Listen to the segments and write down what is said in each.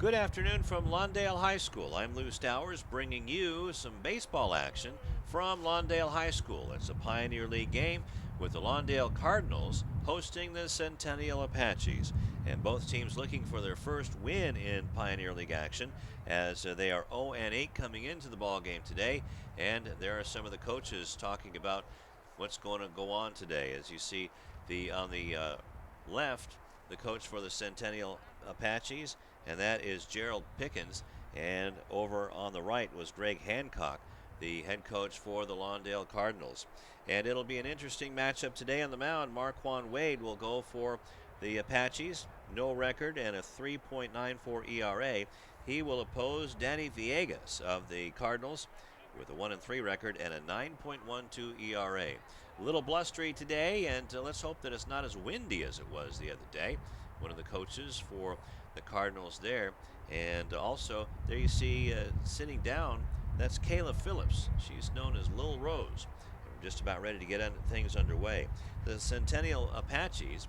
Good afternoon from Lawndale High School. I'm Lou Stowers bringing you some baseball action from Lawndale High School. It's a Pioneer League game with the Lawndale Cardinals hosting the Centennial Apaches. And both teams looking for their first win in Pioneer League action as they are 0-8 coming into the ball game today. And there are some of the coaches talking about what's going to go on today. As you see on the left, the coach for the Centennial Apaches, and that is Gerald Pickens. And over on the right was Greg Hancock, the head coach for the Lawndale Cardinals. And it'll be an interesting matchup today on the mound. Marquand Wade will go for the Apaches, no record and a 3.94 ERA. He will oppose Danny Villegas of the Cardinals with a 1-3 record and a 9.12 ERA. A little blustery today, and let's hope that it's not as windy as it was the other day. One of the coaches for the Cardinals there. And also, there you see sitting down, that's Kayla Phillips. She's known as Lil Rose. We're just about ready to get things underway. The Centennial Apaches,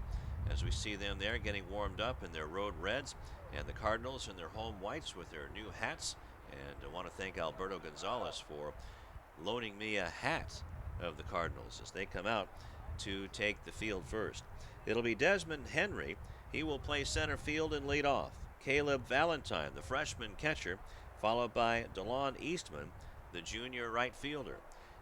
as we see them there getting warmed up in their road reds, and the Cardinals in their home whites with their new hats. And I want to thank Alberto Gonzalez for loaning me a hat of the Cardinals as they come out to take the field first. It'll be Desmond Henry. He will play center field and lead off. Caleb Valentine, the freshman catcher, followed by DeLon Eastman, the junior right fielder.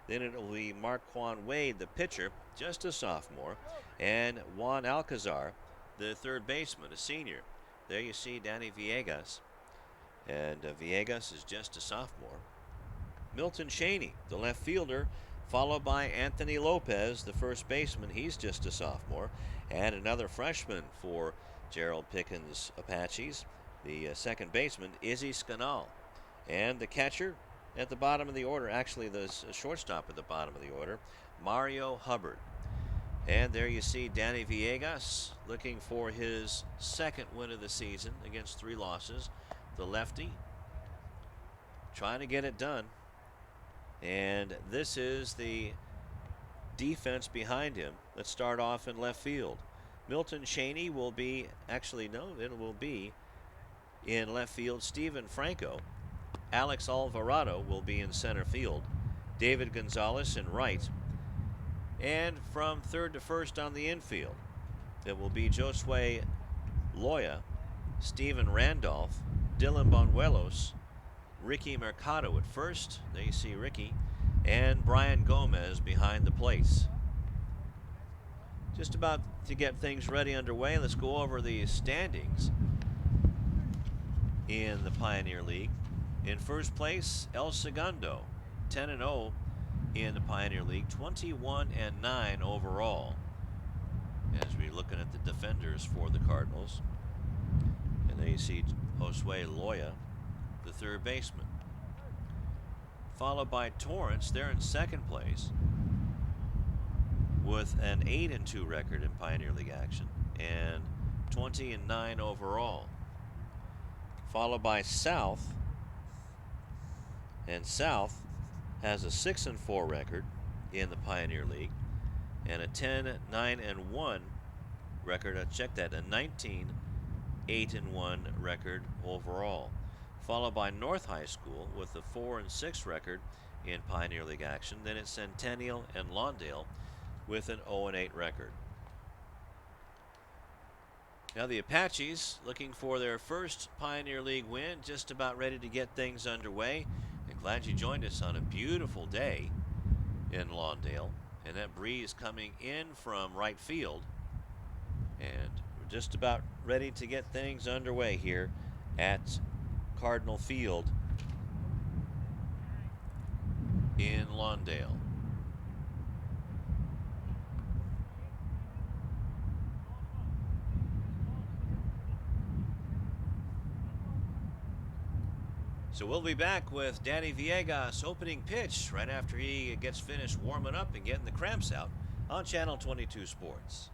Then it will be Marquand Wade, the pitcher, just a sophomore, and Juan Alcazar, the third baseman, a senior. There you see Danny Villegas, and Villegas is just a sophomore. Milton Cheney, the left fielder, followed by Anthony Lopez, the first baseman. He's just a sophomore. And another freshman for Gerald Pickens Apaches, the second baseman, Izzy Scanal. And the catcher at the bottom of the order, actually the shortstop at the bottom of the order, Mario Hubbard. And there you see Danny Villegas looking for his second win of the season against 3 losses. The lefty trying to get it done. And this is the defense behind him. Let's start off in left field. Milton Cheney will be, it will be in left field. Stephen Franco. Alex Alvarado will be in center field. David Gonzalez in right. And from third to first on the infield, it will be Josue Loya, Stephen Randolph, Dylan Bonuelos, Ricky Mercado at first. There you see Ricky. And Brian Gomez behind the plates. Just about to get things ready underway. Let's go over the standings in the Pioneer League. In first place, El Segundo, 10-0 in the Pioneer League, 21-9 overall. As we're looking at the defenders for the Cardinals. And there you see Josue Loya, the third baseman. Followed by Torrance, they're in second place with an 8-2 record in Pioneer League action and 20-9 overall. Followed by South, and South has a 6-4 record in the Pioneer League and a 10-9-1 record. Check that, a 19-8-1 record overall. Followed by North High School with a 4-6 record in Pioneer League action. Then it's Centennial and Lawndale with an 0-8 record. Now the Apaches looking for their first Pioneer League win, just about ready to get things underway. And glad you joined us on a beautiful day in Lawndale. And that breeze coming in from right field. And we're just about ready to get things underway here at Cardinal Field in Lawndale. So we'll be back with Danny Villegas opening pitch right after he gets finished warming up and getting the cramps out on Channel 22 Sports.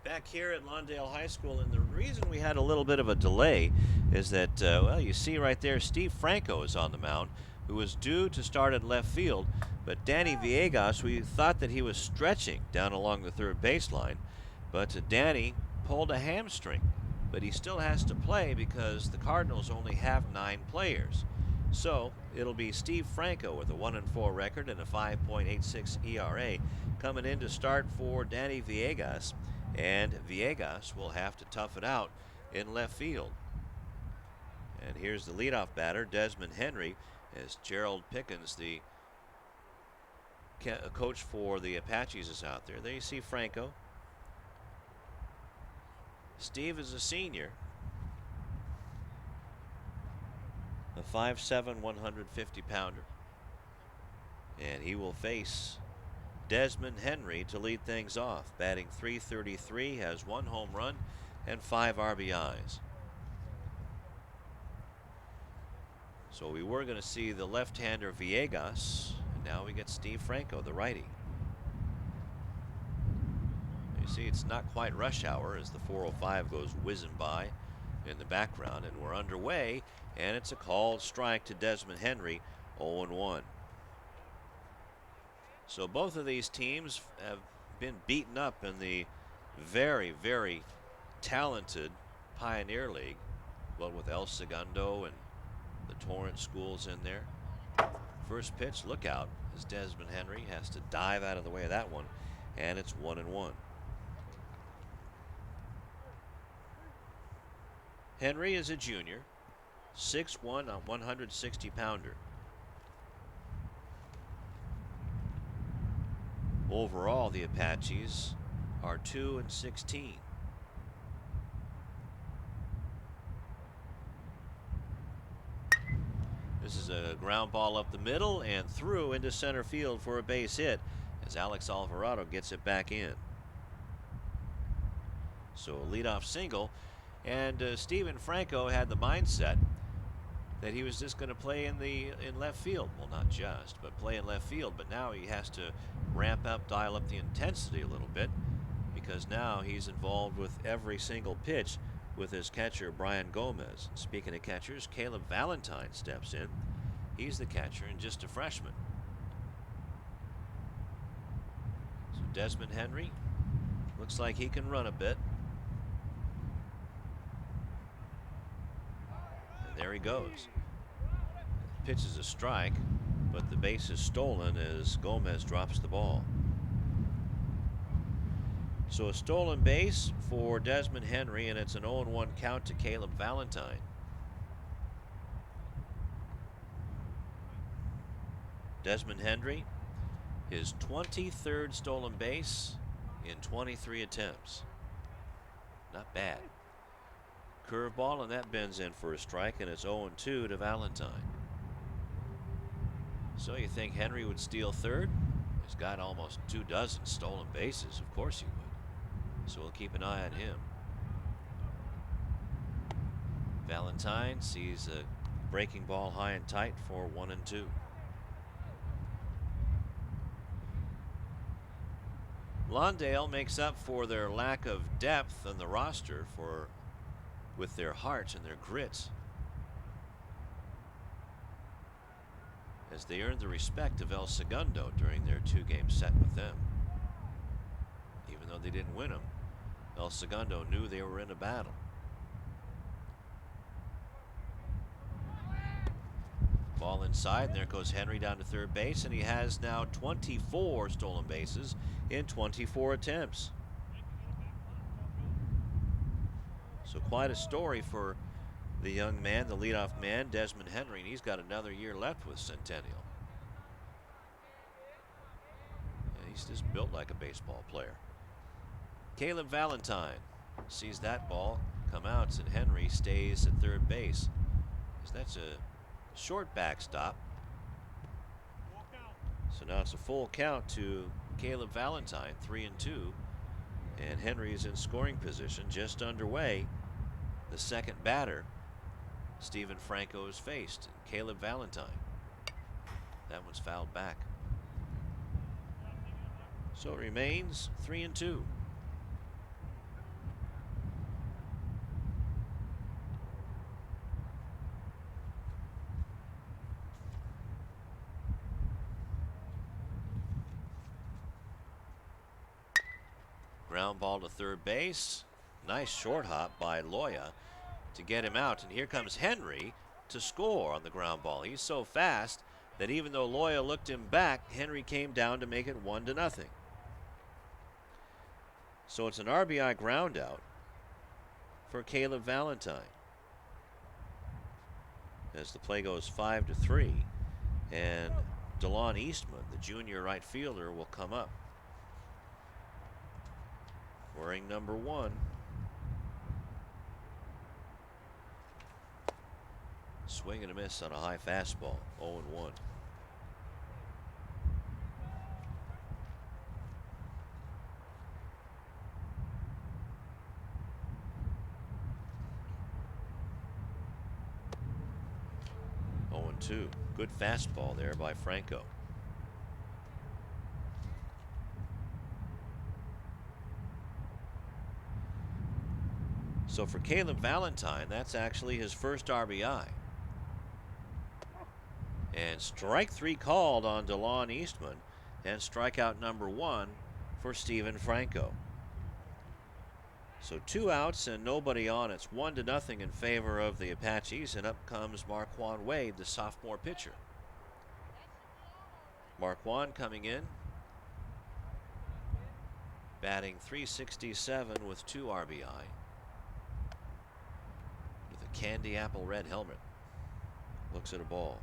Back here at Lawndale High School, and the reason we had a little bit of a delay is that, well, you see right there, Steve Franco is on the mound who was due to start at left field, but Danny Villegas, we thought that he was stretching down along the third baseline, but Danny pulled a hamstring, but he still has to play because the Cardinals only have 9 players. So it'll be Steve Franco with a 1-4 record and a 5.86 ERA coming in to start for Danny Villegas, and Villegas will have to tough it out in left field. And here's the leadoff batter, Desmond Henry, as Gerald Pickens, the coach for the Apaches, is out there. There you see Franco. Steve is a senior, a 5'7", 150-pounder. And he will face Desmond Henry to lead things off. Batting .333, has 1 home run and 5 RBIs. So we were going to see the left-hander Villegas, and now we get Steve Franco, the righty. You see, it's not quite rush hour as the 405 goes whizzing by in the background, and we're underway, and it's a called strike to Desmond Henry, 0-1. So both of these teams have been beaten up in the very, very talented Pioneer League, what with El Segundo and the Torrance schools in there. First pitch, look out, as Desmond Henry has to dive out of the way of that one, and it's 1-1. Henry is a junior, 6'1", a 160-pounder. Overall, the Apaches are 2-16. This is a ground ball up the middle and through into center field for a base hit as Alex Alvarado gets it back in. So a leadoff single, and Steven Franco had the mindset that he was just going to play in left field. Well, not just, but play in left field. But now he has to ramp up, dial up the intensity a little bit, because now he's involved with every single pitch with his catcher, Brian Gomez. Speaking of catchers, Caleb Valentine steps in. He's the catcher and just a freshman. So Desmond Henry looks like he can run a bit. And there he goes. Pitch is a strike, but the base is stolen as Gomez drops the ball. So a stolen base for Desmond Henry, and it's an 0-1 count to Caleb Valentine. Desmond Henry, his 23rd stolen base in 23 attempts. Not bad. Curveball, and that bends in for a strike, and it's 0-2 to Valentine. So you think Henry would steal third? He's got almost 24 stolen bases. Of course he would. So we'll keep an eye on him. Valentine sees a breaking ball high and tight for 1-2. Lawndale makes up for their lack of depth on the roster with their heart and their grit, as they earned the respect of El Segundo during their 2-game set with them. Even though they didn't win them, El Segundo knew they were in a battle. Ball inside, and there goes Henry down to third base, and he has now 24 stolen bases in 24 attempts. So quite a story for the young man, the leadoff man, Desmond Henry, and he's got another year left with Centennial. And he's just built like a baseball player. Caleb Valentine sees that ball come out, and Henry stays at third base. That's a short backstop. So now it's a full count to Caleb Valentine, 3-2. And Henry is in scoring position, just underway. The second batter, Steven Franco, is faced. Caleb Valentine. That one's fouled back. So it remains 3-2. Ground ball to third base. Nice short hop by Loya to get him out. And here comes Henry to score on the ground ball. He's so fast that even though Loya looked him back, Henry came down to make it 1-0. So it's an RBI ground out for Caleb Valentine. As the play goes 5-3, and DeLon Eastman, the junior right fielder, will come up wearing number 1. Swing and a miss on a high fastball. 0-1. Good fastball there by Franco. So for Caleb Valentine, that's actually his first RBI. And strike 3 called on DeLon Eastman, and strikeout number 1 for Steven Franco. So 2 outs and nobody on. It's 1-0 in favor of the Apaches, and up comes Marquand Wade, the sophomore pitcher. Marquand coming in, batting .367 with 2 RBI, with a candy apple red helmet. Looks at a ball.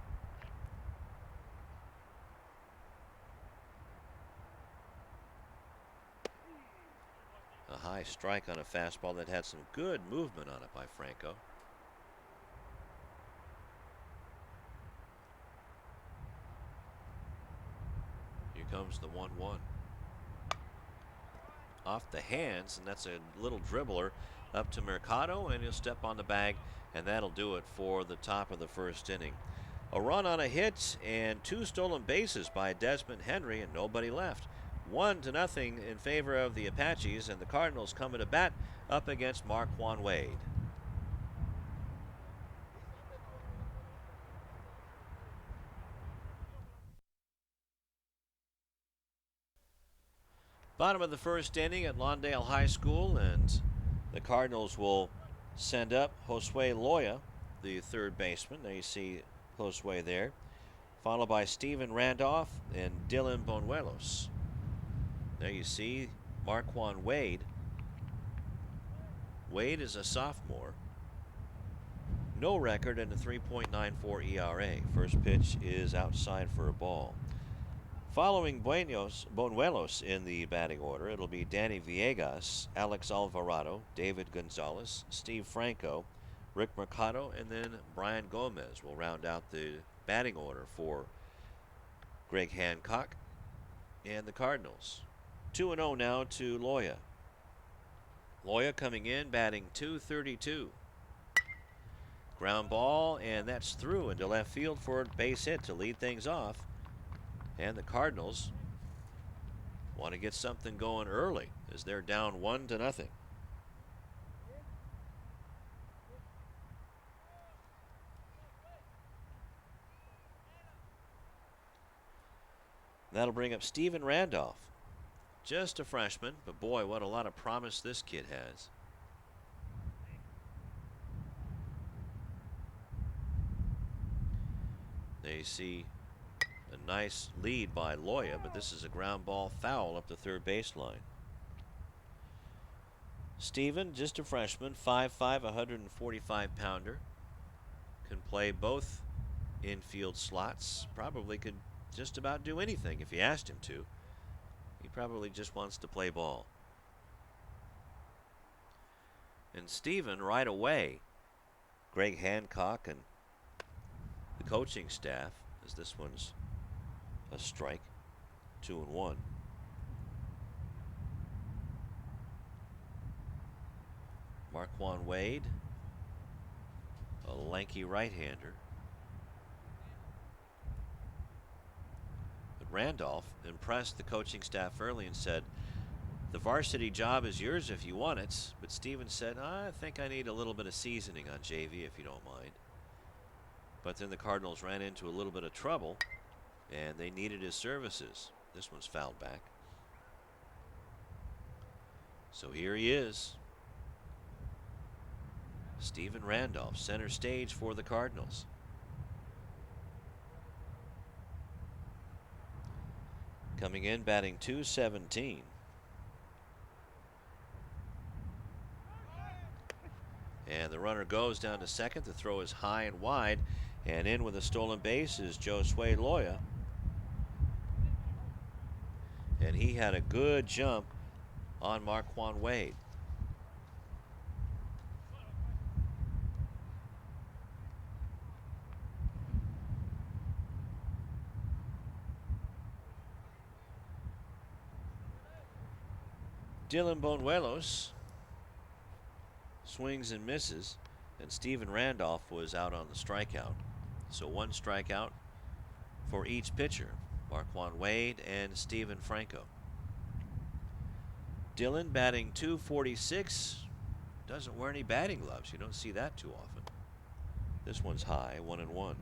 A high strike on a fastball that had some good movement on it by Franco. Here comes the 1-1. Off the hands, and that's a little dribbler up to Mercado, and he'll step on the bag, and that'll do it for the top of the first inning. A run on a hit and 2 stolen bases by Desmond Henry, and nobody left. 1-0 in favor of the Apaches, and the Cardinals coming to bat up against Marquand Wade. Bottom of the first inning at Lawndale High School, and the Cardinals will send up Josue Loya, the third baseman. There you see Josue there, followed by Steven Randolph and Dylan Bonuelos. There you see Marquand Wade. Wade is a sophomore. No record and a 3.94 ERA. First pitch is outside for a ball. Following Bonuelos in the batting order, it'll be Danny Villegas, Alex Alvarado, David Gonzalez, Steve Franco, Rick Mercado, and then Brian Gomez will round out the batting order for Greg Hancock and the Cardinals. 2-0 now to Loya. Loya coming in, batting .232. Ground ball, and that's through into left field for a base hit to lead things off. And the Cardinals want to get something going early as they're down 1-0. That'll bring up Steven Randolph. Just a freshman, but boy, what a lot of promise this kid has. There you see a nice lead by Loya, but this is a ground ball foul up the third baseline. Steven, just a freshman, 5'5", 145-pounder. Can play both infield slots. Probably could just about do anything if you asked him to. He probably just wants to play ball. And Steven, right away, Greg Hancock and the coaching staff, as this one's a strike, 2-1. Marquand Wade, a lanky right-hander. But Randolph impressed the coaching staff early and said, the varsity job is yours if you want it. But Steven said, I think I need a little bit of seasoning on JV if you don't mind. But then the Cardinals ran into a little bit of trouble, and they needed his services. This one's fouled back. So here he is. Stephen Randolph, center stage for the Cardinals. Coming in, batting .217. And the runner goes down to second. The throw is high and wide. And in with a stolen base is Josue Loya. And he had a good jump on Marquand Wade. Dylan Bonuelos swings and misses, and Stephen Randolph was out on the strikeout. So one strikeout for each pitcher, Marquand Wade and Steven Franco. Dylan batting .246, doesn't wear any batting gloves. You don't see that too often. This one's high, 1-1.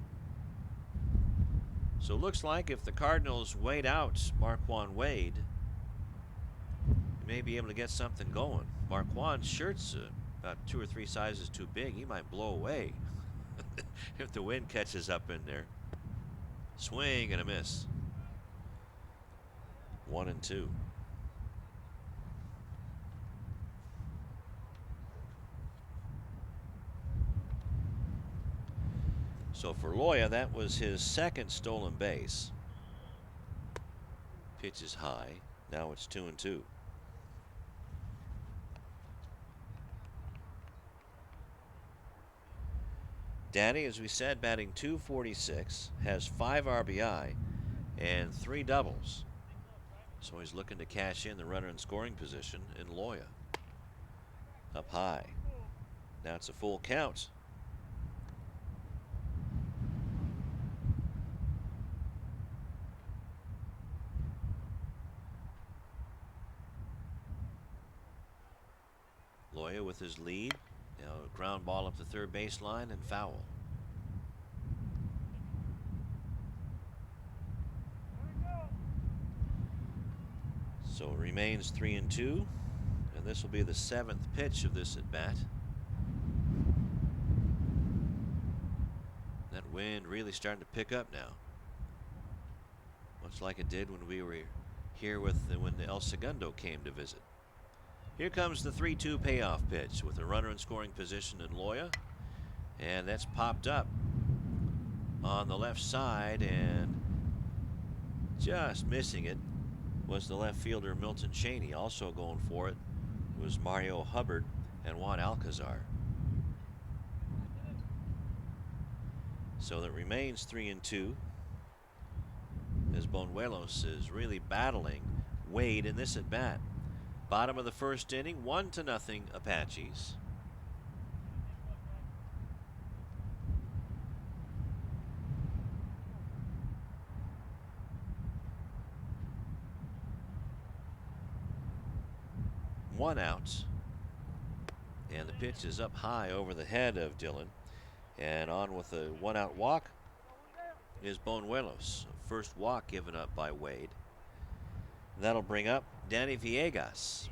So it looks like if the Cardinals wait out Marquand Wade, may be able to get something going. Marquand's shirt's about 2 or 3 sizes too big. He might blow away if the wind catches up in there. Swing and a miss. 1-2. So for Loya, that was his second stolen base. Pitch is high. Now it's 2-2. Danny, as we said, batting .246, has 5 RBI and 3 doubles. So he's looking to cash in the runner in scoring position in Loya. Up high. Now it's a full count. Loya with his lead. Now a ground ball up the third baseline and foul. So it remains 3-2, and this will be the 7th pitch of this at bat. That wind really starting to pick up now, much like it did when we were here when El Segundo came to visit. Here comes the 3-2 payoff pitch with a runner in scoring position in Loya, and that's popped up on the left side, and just missing it was the left fielder Milton Cheney. Also going for it was Mario Hubbard and Juan Alcazar. So that remains 3-2 as Bonuelos is really battling Wade in this at bat. Bottom of the first inning, 1-0 Apaches. One out. And the pitch is up high over the head of Dylan. And on with a 1-out walk is Bonuelos. First walk given up by Wade. That'll bring up Danny Villegas.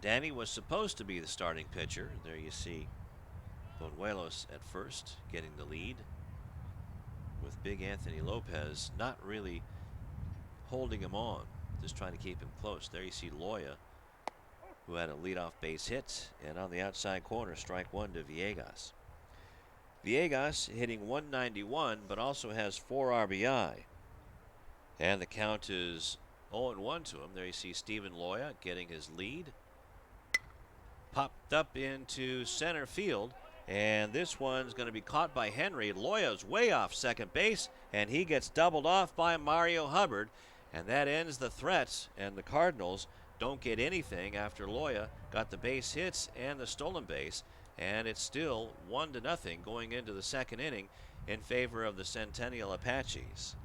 Danny was supposed to be the starting pitcher. There you see Bonuelos at first getting the lead, with big Anthony Lopez not really holding him on, just trying to keep him close. There you see Loya, who had a leadoff base hit, and on the outside corner, strike one to Villegas. Villegas hitting .191, but also has 4 RBI. And the count is 0-1 to him. There you see Stephen Loya getting his lead. Popped up into center field, and this one's going to be caught by Henry. Loya's way off second base, and he gets doubled off by Mario Hubbard, and that ends the threat, and the Cardinals don't get anything after Loya got the base hits and the stolen base, and it's still 1-0 going into the second inning in favor of the Centennial Apaches.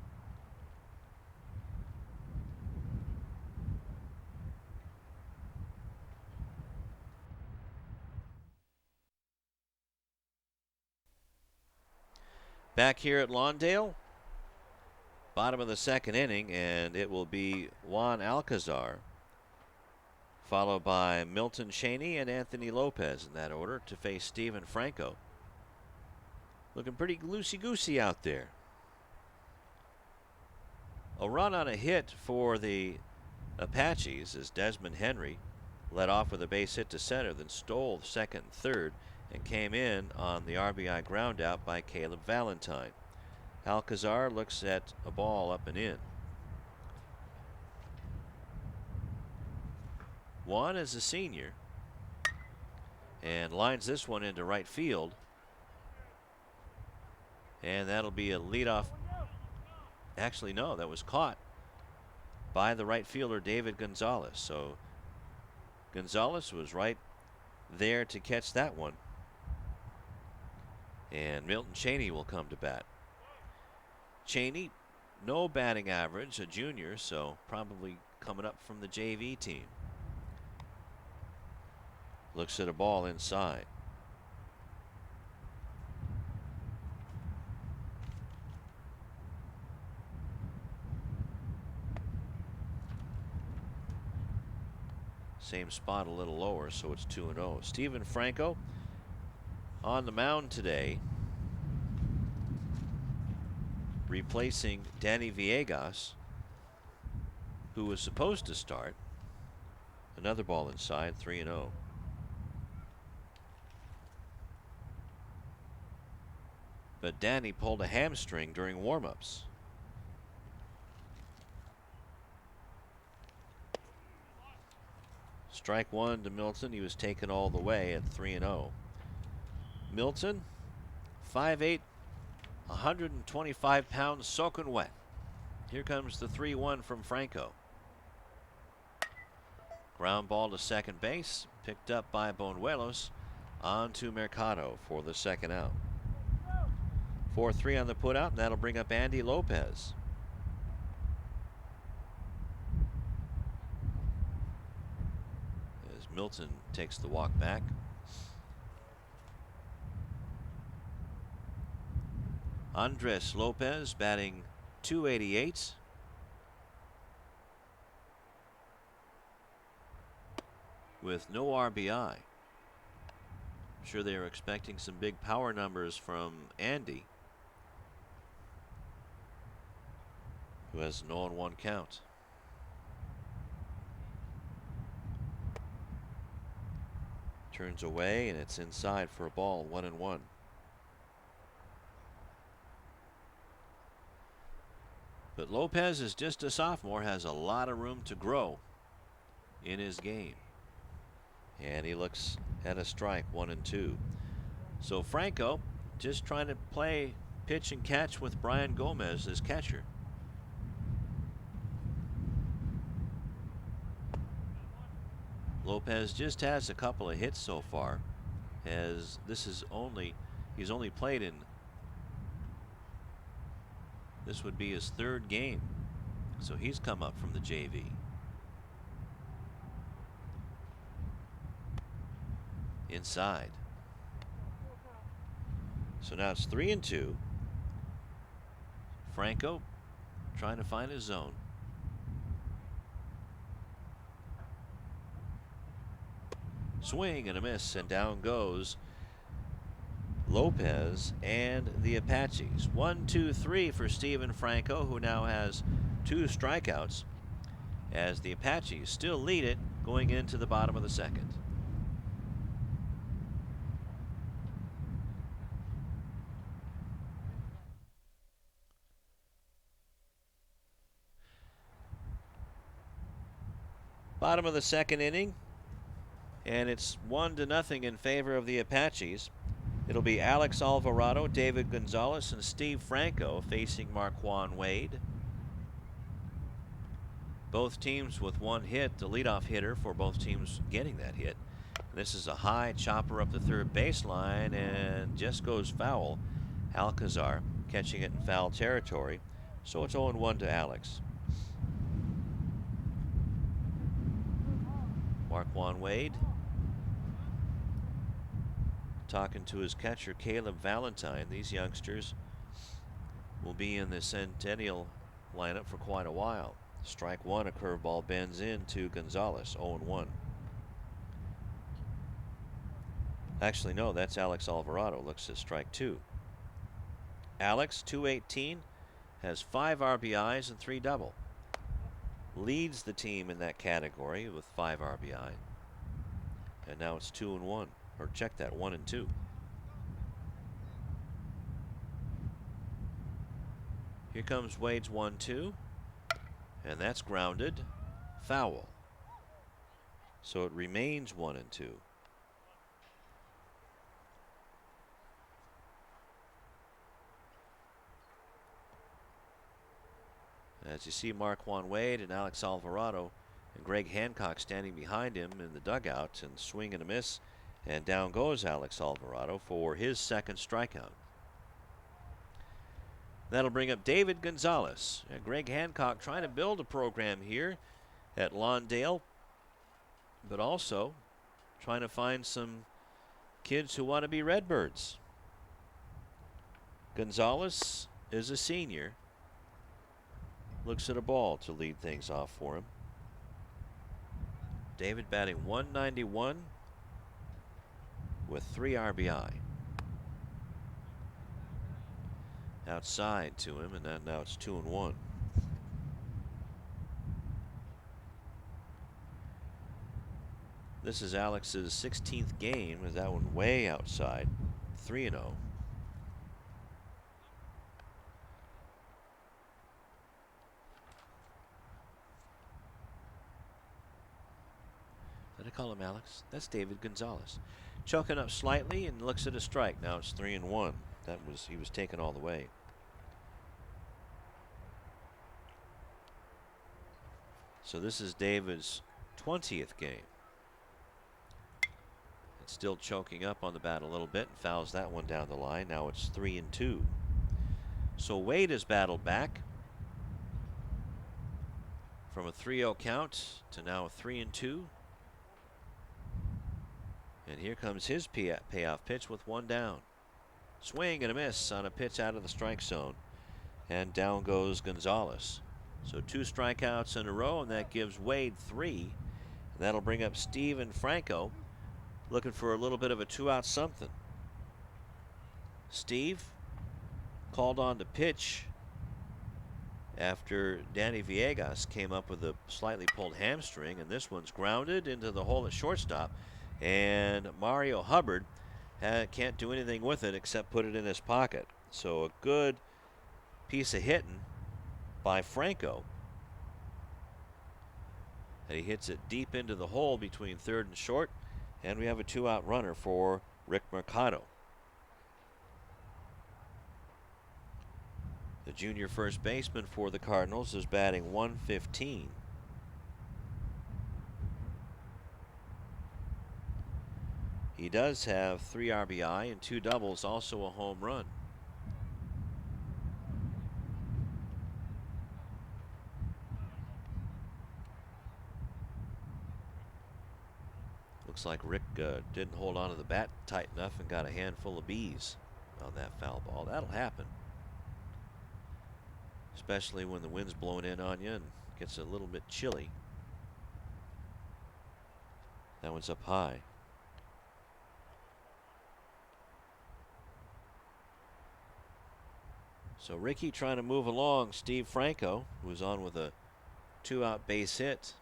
Back here at Lawndale, bottom of the second inning, and it will be Juan Alcazar followed by Milton Cheney and Anthony Lopez in that order to face Stephen Franco. Looking pretty loosey-goosey out there. A run on a hit for the Apaches as Desmond Henry led off with a base hit to center, then stole second and third and came in on the RBI ground out by Caleb Valentine. Alcazar looks at a ball up and in. Juan is a senior and lines this one into right field. And that'll be a leadoff. Actually, no, that was caught by the right fielder David Gonzalez. So Gonzalez was right there to catch that one. And Milton Cheney will come to bat. Cheney, no batting average, a junior, so probably coming up from the JV team. Looks at a ball inside. Same spot, a little lower, so it's 2-0. Stephen Franco on the mound today, replacing Danny Villegas, who was supposed to start. Another ball inside, 3-0. But Danny pulled a hamstring during warm-ups. Strike one to Milton. He was taken all the way at 3-0. Milton, 5'8", 125 pounds, soaking wet. Here comes the 3-1 from Franco. Ground ball to second base, picked up by Bonuelos. On to Mercado for the second out. 4-3 on the putout, and that'll bring up Andy Lopez. As Milton takes the walk back. Andres Lopez batting .288. With no RBI. I'm sure they were expecting some big power numbers from Andy, who has an 0-1 count. Turns away, and it's inside for a ball, 1-1. But Lopez is just a sophomore, has a lot of room to grow in his game. And he looks at a strike, 1-2. So Franco just trying to play pitch and catch with Brian Gomez as catcher. Lopez just has a couple of hits so far, as he's only played in, this would be his third game, so he's come up from the JV. Inside. So now it's 3-2. Franco trying to find his zone. Swing and a miss, and down goes Lopez and the Apaches. 1-2-3 for Stephen Franco, who now has 2 strikeouts, as the Apaches still lead it going into the bottom of the second. Bottom of the second inning, and it's 1-0 in favor of the Apaches. It'll be Alex Alvarado, David Gonzalez, and Steve Franco facing Marquand Wade. Both teams with 1 hit, the leadoff hitter for both teams getting that hit. This is a high chopper up the third baseline and just goes foul. Alcazar catching it in foul territory, so it's 0-1 to Alex. Marquand Wade talking to his catcher Caleb Valentine. These youngsters will be in the Centennial lineup for quite a while. Strike one, a curveball bends in to Gonzalez, 0-1. Actually, no, that's Alex Alvarado. Looks at strike 2. Alex, 218, has 5 RBIs and 3 double. Leads the team in that category with 5 RBI. And now it's 2-1. Or check that, 1-2. Here comes Wade's 1-2. And that's grounded. Foul. So it remains 1-2. As you see, Marquand Wade and Alex Alvarado and Greg Hancock standing behind him in the dugout, and swing and a miss. And down goes Alex Alvarado for his second strikeout. That'll bring up David Gonzalez. And Greg Hancock trying to build a program here at Lawndale, but also trying to find some kids who want to be Redbirds. Gonzalez is a senior. Looks at a ball to lead things off for him. David batting 191 with 3 RBI. Outside to him, and then now it's 2-1. This is Alex's 16th game, with that one way outside. 3-0. Did I call him Alex? That's David Gonzalez. Choking up slightly and looks at a strike. Now it's 3-1. He was taken all the way. So this is David's 20th game. It's still choking up on the bat a little bit and fouls that one down the line. Now it's 3-2. So Wade has battled back from a 3-0 count to now a 3-2. And here comes his payoff pitch with one down. Swing and a miss on a pitch out of the strike zone. And down goes Gonzalez. So 2 strikeouts in a row, and that gives Wade 3. And that'll bring up Steven Franco, looking for a little bit of a 2-out something. Steve called on to pitch after Danny Villegas came up with a slightly pulled hamstring, and this one's grounded into the hole at shortstop. And Mario Hubbard can't do anything with it except put it in his pocket. So a good piece of hitting by Franco. And he hits it deep into the hole between third and short. And we have a 2-out runner for Rick Mercado. The junior first baseman for the Cardinals is batting 115. He does have 3 RBI and 2 doubles, also a home run. Looks like Rick didn't hold on to the bat tight enough and got a handful of bees on that foul ball. That'll happen, especially when the wind's blowing in on you and gets a little bit chilly. That one's up high. So Ricky trying to move along Steve Franco, who's on with a 2-out base hit.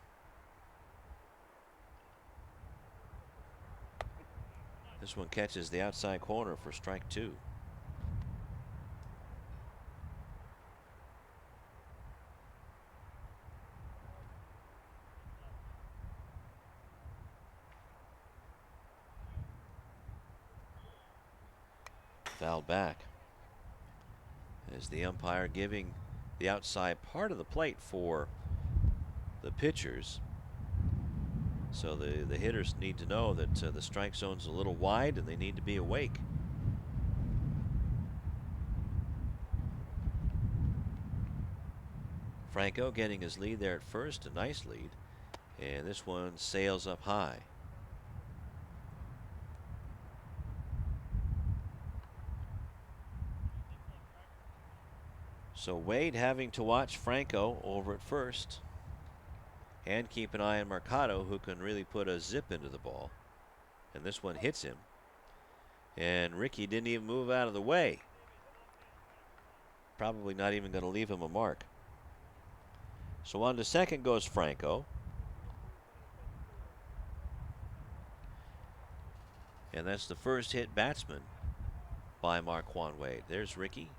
This one catches the outside corner for strike 2. Fouled back. As the umpire giving the outside part of the plate for the pitchers. So the hitters need to know that the strike zone's a little wide and they need to be awake. Franco getting his lead there at first, a nice lead. And this one sails up high. So Wade having to watch Franco over at first and keep an eye on Mercado, who can really put a zip into the ball. And this one hits him. And Ricky didn't even move out of the way. Probably not even going to leave him a mark. So on to second goes Franco. And that's the first hit batsman by Marquand Wade. There's Ricky.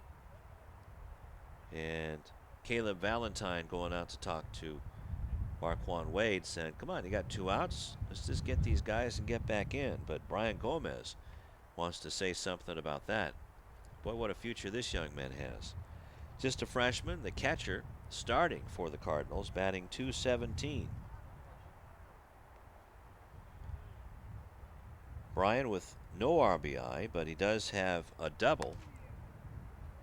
And Caleb Valentine going out to talk to Marquand Wade, saying, come on, you got 2 outs. Let's just get these guys and get back in. But Brian Gomez wants to say something about that. Boy, what a future this young man has. Just a freshman, the catcher starting for the Cardinals, batting .217. Brian with no RBI, but he does have a double.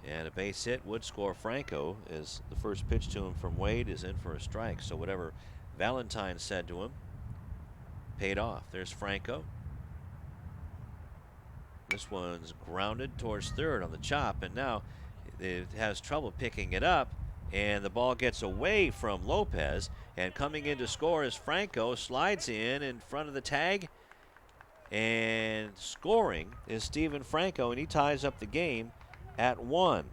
And a base hit would score Franco, as the first pitch to him from Wade is in for a strike. So whatever Valentine said to him paid off. There's Franco. This one's grounded towards third on the chop, and now it has trouble picking it up, and the ball gets away from Lopez, and coming in to score is Franco. Slides in front of the tag, and scoring is Steven Franco, and he ties up the game at 1.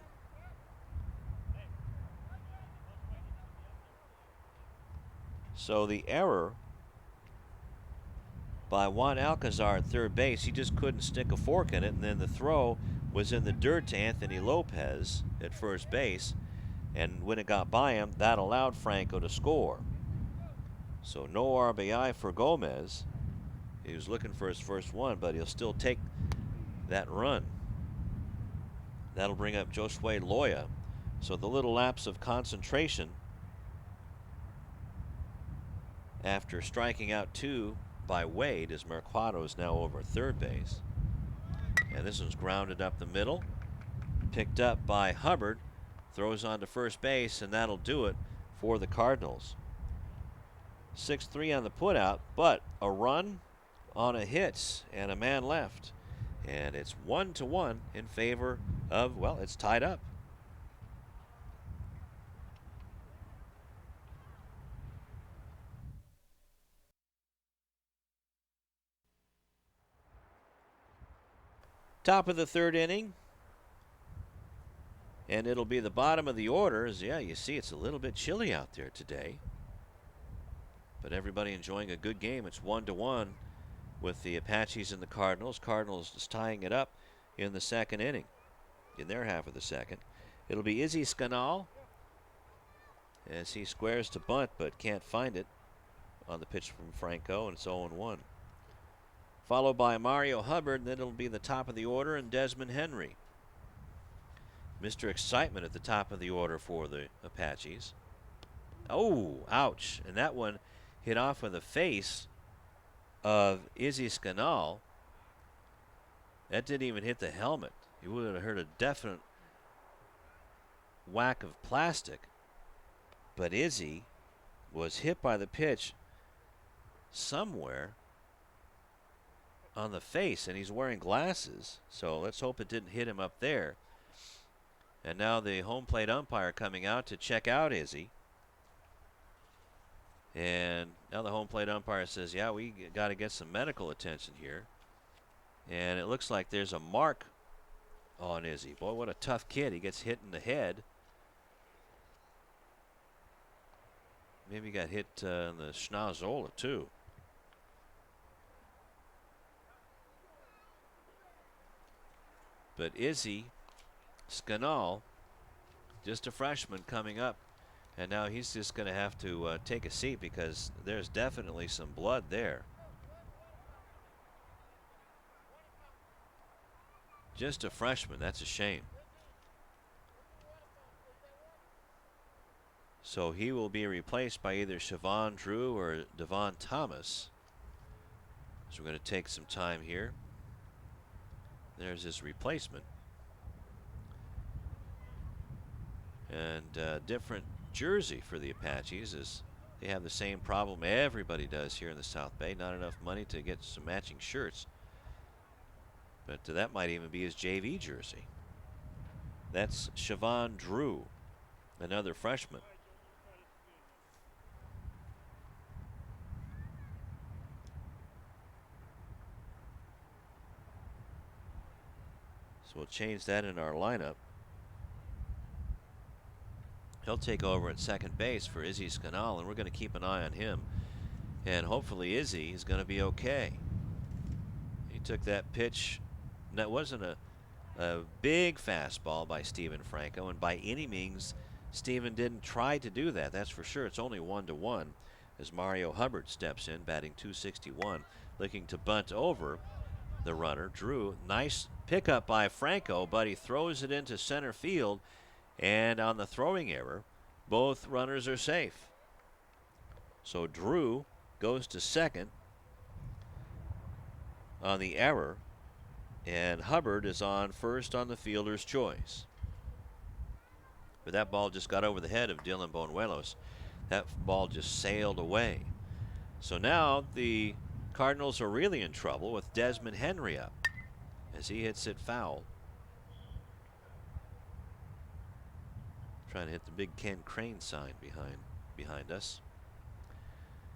So the error by Juan Alcazar at third base, he just couldn't stick a fork in it, and then the throw was in the dirt to Anthony Lopez at first base, and when it got by him, that allowed Franco to score. So no RBI for Gomez. He was looking for his first one, but he'll still take that run. That'll bring up Josue Loya. So the little lapse of concentration after striking out 2 by Wade, as Mercado is now over at third base. And this one's grounded up the middle. Picked up by Hubbard. Throws on to first base, and that'll do it for the Cardinals. 6-3 on the putout, but a run on a hit and a man left. And it's 1-1 in favor of, well, it's tied up. Top of the third inning. And it'll be the bottom of the order. Yeah, you see it's a little bit chilly out there today. But everybody enjoying a good game. It's 1-1 with the Apaches and the Cardinals. Cardinals just tying it up in the second inning, in their half of the second. It'll be Izzy Scanal as he squares to bunt but can't find it on the pitch from Franco, and it's 0-1. Followed by Mario Hubbard, and then it'll be the top of the order and Desmond Henry. Mr. Excitement at the top of the order for the Apaches. Oh, ouch. And that one hit off of the face of Izzy Scanal. That didn't even hit the helmet. You would have heard a definite whack of plastic. But Izzy was hit by the pitch somewhere on the face, and he's wearing glasses. So let's hope it didn't hit him up there. And now the home plate umpire coming out to check out Izzy. And now the home plate umpire says, yeah, we got to get some medical attention here. And it looks like there's a mark on Izzy. Boy, what a tough kid. He gets hit in the head. Maybe he got hit in the schnozola, too. But Izzy Scanal, just a freshman coming up, and now he's just going to have to take a seat because there's definitely some blood there. Just a freshman, that's a shame. So he will be replaced by either Siobhan Drew or Devon Thomas. So we're going to take some time here. There's his replacement. And different jersey for the Apaches, as they have the same problem everybody does here in the South Bay. Not enough money to get some matching shirts. But that might even be his JV jersey. That's Siobhan Drew, another freshman. So we'll change that in our lineup. He'll take over at second base for Izzy Scanal, and we're going to keep an eye on him. And hopefully Izzy is going to be okay. He took that pitch. That wasn't a big fastball by Steven Franco, and by any means, Steven didn't try to do that. That's for sure. It's only 1-1 as Mario Hubbard steps in, batting .261, looking to bunt over the runner. Drew, nice pickup by Franco, but he throws it into center field, and on the throwing error, both runners are safe. So Drew goes to second on the error, and Hubbard is on first on the fielder's choice. But that ball just got over the head of Dylan Bonuelos. That ball just sailed away. So now the Cardinals are really in trouble with Desmond Henry up as he hits it foul. Trying to hit the big Ken Crane sign behind us.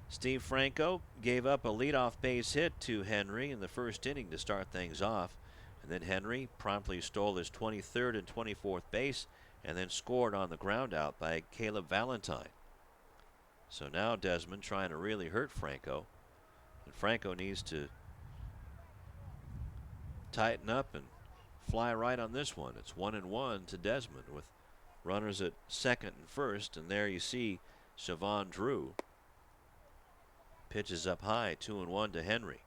Steve Franco gave up a leadoff base hit to Henry in the first inning to start things off. And then Henry promptly stole his 23rd and 24th base and then scored on the ground out by Caleb Valentine. So now Desmond trying to really hurt Franco. And Franco needs to tighten up and fly right on this one. It's 1-1 to Desmond with runners at second and first. And there you see Siobhan Drew. Pitches up high, 2-1 to Henry.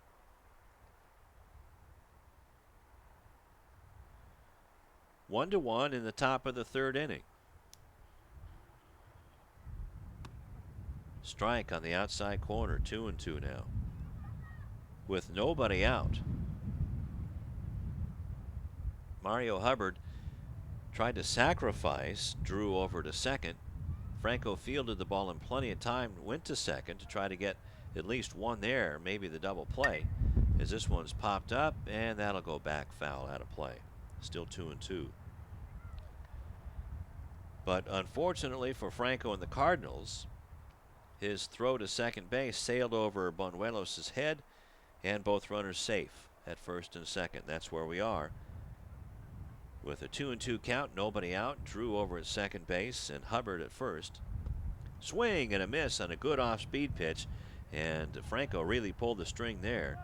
One to one in the top of the third inning. Strike on the outside corner, 2-2 now. With nobody out. Mario Hubbard tried to sacrifice Drew over to second. Franco fielded the ball in plenty of time, went to second to try to get at least one there, maybe the double play, as this one's popped up, and that'll go back foul out of play. Still 2-2. But unfortunately for Franco and the Cardinals, his throw to second base sailed over Bonuelos' head, and both runners safe at first and second. That's where we are. With a 2-2 count, nobody out. Drew over at second base and Hubbard at first. Swing and a miss on a good off-speed pitch, and Franco really pulled the string there,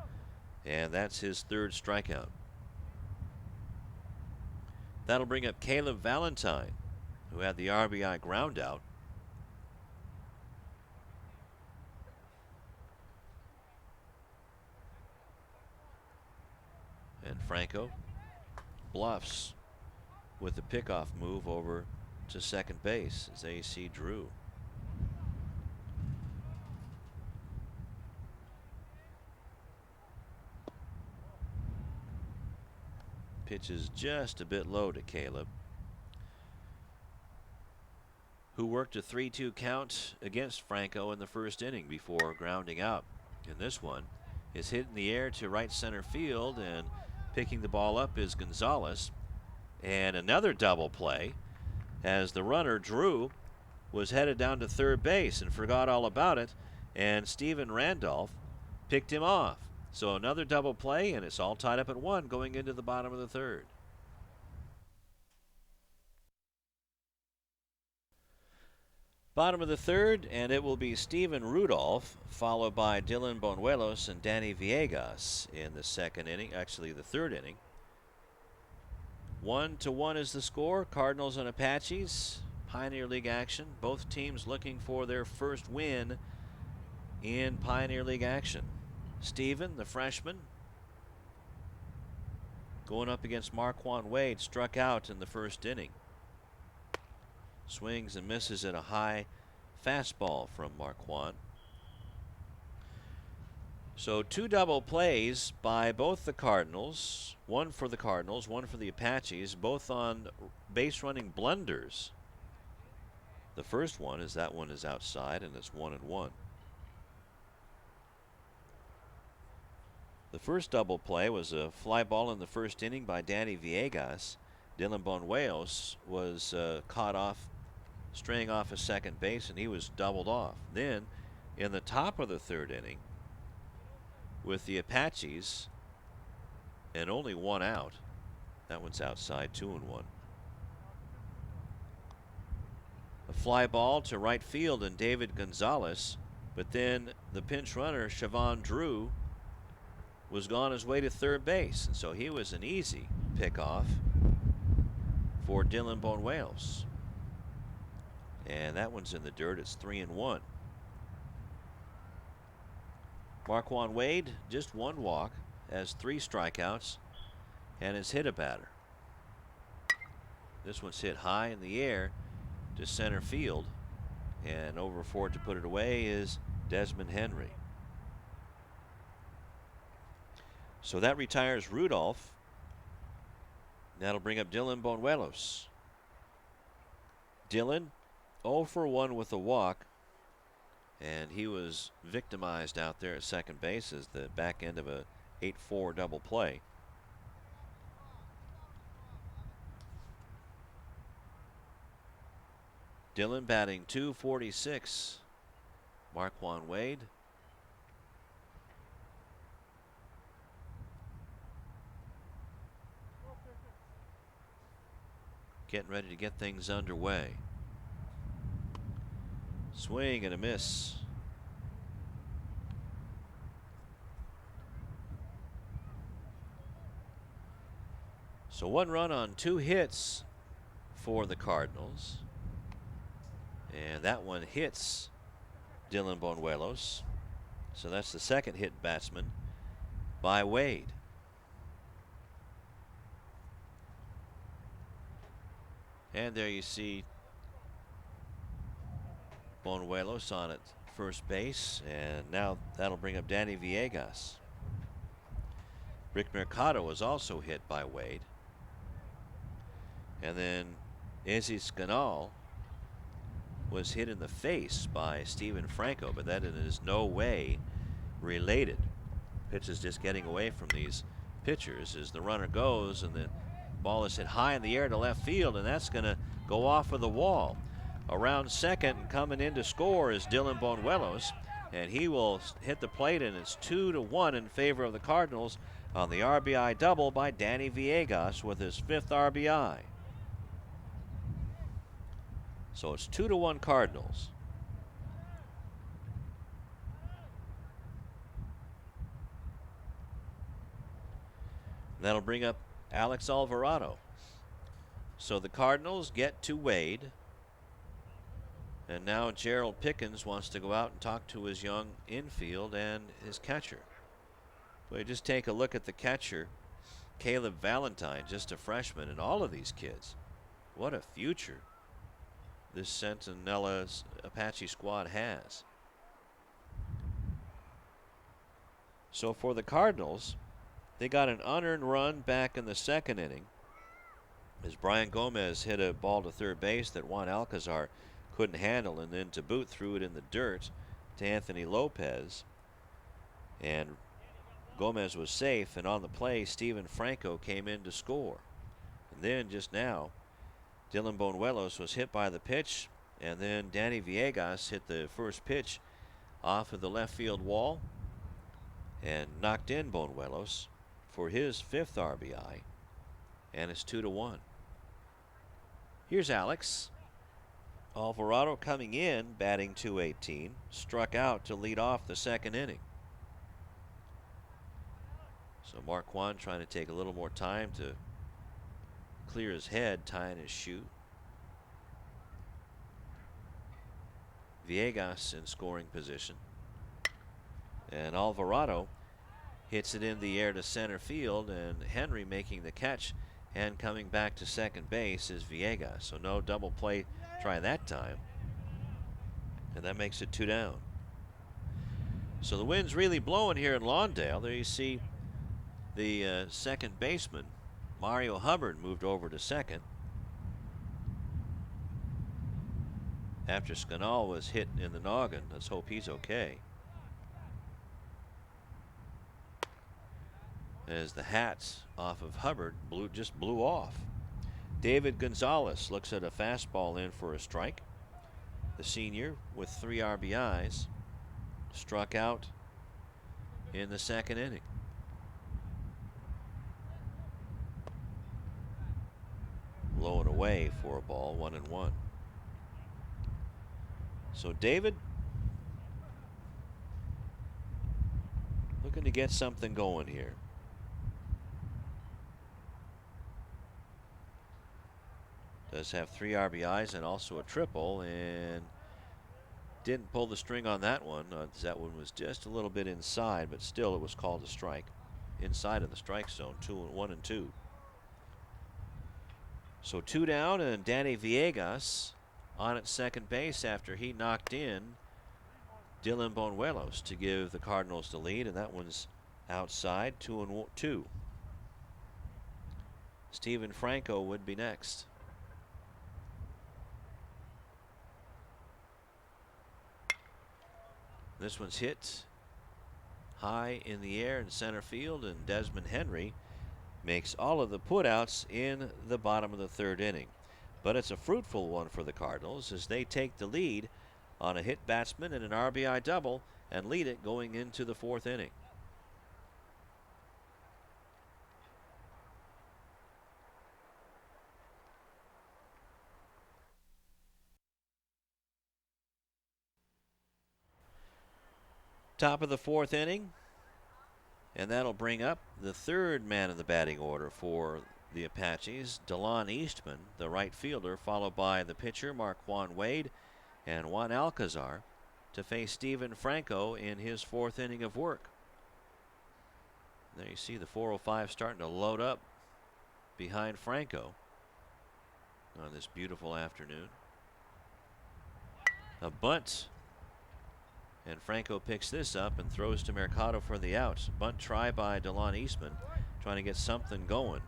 and that's his third strikeout. That'll bring up Caleb Valentine, who had the RBI ground out. And Franco bluffs with the pickoff move over to second base as they see Drew. Pitch is just a bit low to Caleb, who worked a 3-2 count against Franco in the first inning before grounding out. And this one is hit in the air to right center field, and picking the ball up is Gonzalez. And another double play as the runner, Drew, was headed down to third base and forgot all about it, and Steven Randolph picked him off. So another double play, and it's all tied up at 1 going into the bottom of the third. Bottom of the third, and it will be Steven Rudolph, followed by Dylan Bonuelos and Danny Villegas in the second inning, actually the third inning. 1-1 is the score. Cardinals and Apaches, Pioneer League action. Both teams looking for their first win in Pioneer League action. Steven, the freshman, going up against Marquand Wade, struck out in the first inning. Swings and misses at a high fastball from Marquand. So 2 double plays by both the Cardinals, one for the Cardinals, one for the Apaches, both on base running blunders. The first one is that one is outside, and it's 1-1. The first double play was a fly ball in the first inning by Danny Villegas. Dylan Bonuelos was caught off, straying off a second base, and he was doubled off. Then, in the top of the third inning, with the Apaches and only 1 out, That one's outside, 2-1. A fly ball to right field and David Gonzalez, but then the pinch runner, Siobhan Drew, was on his way to third base, and so he was an easy pickoff for Dylan Bonuelos. And that one's in the dirt. It's 3-1. Marquand Wade, just one walk, has 3 strikeouts, and has hit a batter. This one's hit high in the air to center field, and over for it to put it away is Desmond Henry. So that retires Rudolph. That'll bring up Dylan Bonuelos. Dylan 0 for 1 with a walk, and he was victimized out there at second base as the back end of a 8-4 double play. Dylan batting .246. Marquand Wade. Getting ready to get things underway. Swing and a miss. So 1 run on 2 hits for the Cardinals. And that one hits Dylan Bonuelos. So that's the second hit batsman by Wade. And there you see Bonuelos on at first base, and now that'll bring up Danny Villegas. Rick Mercado was also hit by Wade. And then Izzy Scanal was hit in the face by Steven Franco, but that is no way related. Pitch is just getting away from these pitchers as the runner goes, and the ball is hit high in the air to left field, and that's going to go off of the wall. Around second and coming in to score is Dylan Bonuelos, and he will hit the plate, and it's 2-1 in favor of the Cardinals on the RBI double by Danny Villegas with his 5th RBI. So it's 2-1 Cardinals. That'll bring up Alex Alvarado. So the Cardinals get to Wade. And now Gerald Pickens wants to go out and talk to his young infield and his catcher. But just take a look at the catcher, Caleb Valentine, just a freshman, and all of these kids. What a future this Centennial Apache squad has. So for the Cardinals, they got an unearned run back in the second inning as Brian Gomez hit a ball to third base that Juan Alcazar couldn't handle, and then to boot threw it in the dirt to Anthony Lopez. And Gomez was safe, and on the play, Steven Franco came in to score. And then just now, Dylan Bonuelos was hit by the pitch, and then Danny Villegas hit the first pitch off of the left field wall and knocked in Bonuelos for his 5th RBI, and it's 2-1. Here's Alex. Alvarado coming in, batting .218, struck out to lead off the second inning. So Marquand trying to take a little more time to clear his head, tying his shoe. Villegas in scoring position. And Alvarado hits it in the air to center field, and Henry making the catch, and coming back to second base is Villegas. So no double play try that time. And that makes it 2 down. So the wind's really blowing here in Lawndale. There you see the second baseman, Mario Hubbard, moved over to second after Scanal was hit in the noggin. Let's hope he's okay. As the hats off of Hubbard just blew off. David Gonzalez looks at a fastball in for a strike. The senior with 3 RBIs struck out in the second inning. away for a ball, 1-1. So David looking to get something going here. Does have 3 RBIs and also a triple, and didn't pull the string on that one. That one was just a little bit inside, but still it was called a strike. Inside of the strike zone, 1-2. So 2 down, and Danny Villegas on at second base after he knocked in Dylan Bonuelos to give the Cardinals the lead, and that one's outside, 2-2. Steven Franco would be next. This one's hit high in the air in center field, and Desmond Henry makes all of the putouts in the bottom of the 3rd inning. But it's a fruitful one for the Cardinals as they take the lead on a hit batsman and an RBI double and lead it going into the 4th inning. Top of the 4th inning, and that'll bring up the 3rd man in the batting order for the Apaches, DeLon Eastman, the right fielder, followed by the pitcher Marquand Wade and Juan Alcazar to face Steven Franco in his 4th inning of work. There you see the 405 starting to load up behind Franco on this beautiful afternoon. A bunt, and Franco picks this up and throws to Mercado for the out. Bunt try by DeLon Eastman, trying to get something going.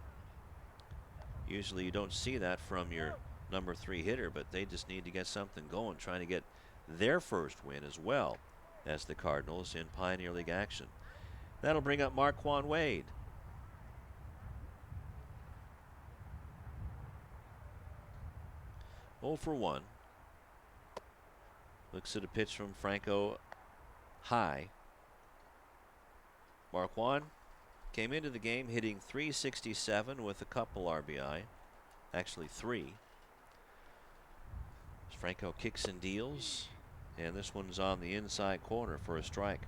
Usually you don't see that from your number 3 hitter, but they just need to get something going, trying to get their first win as well as the Cardinals in Pioneer League action. That'll bring up Marquand Wade. Oh for 1. Looks at a pitch from Franco high. Marquand came into the game hitting .367 with a couple RBI. Actually 3. Franco kicks and deals, and this one's on the inside corner for a strike.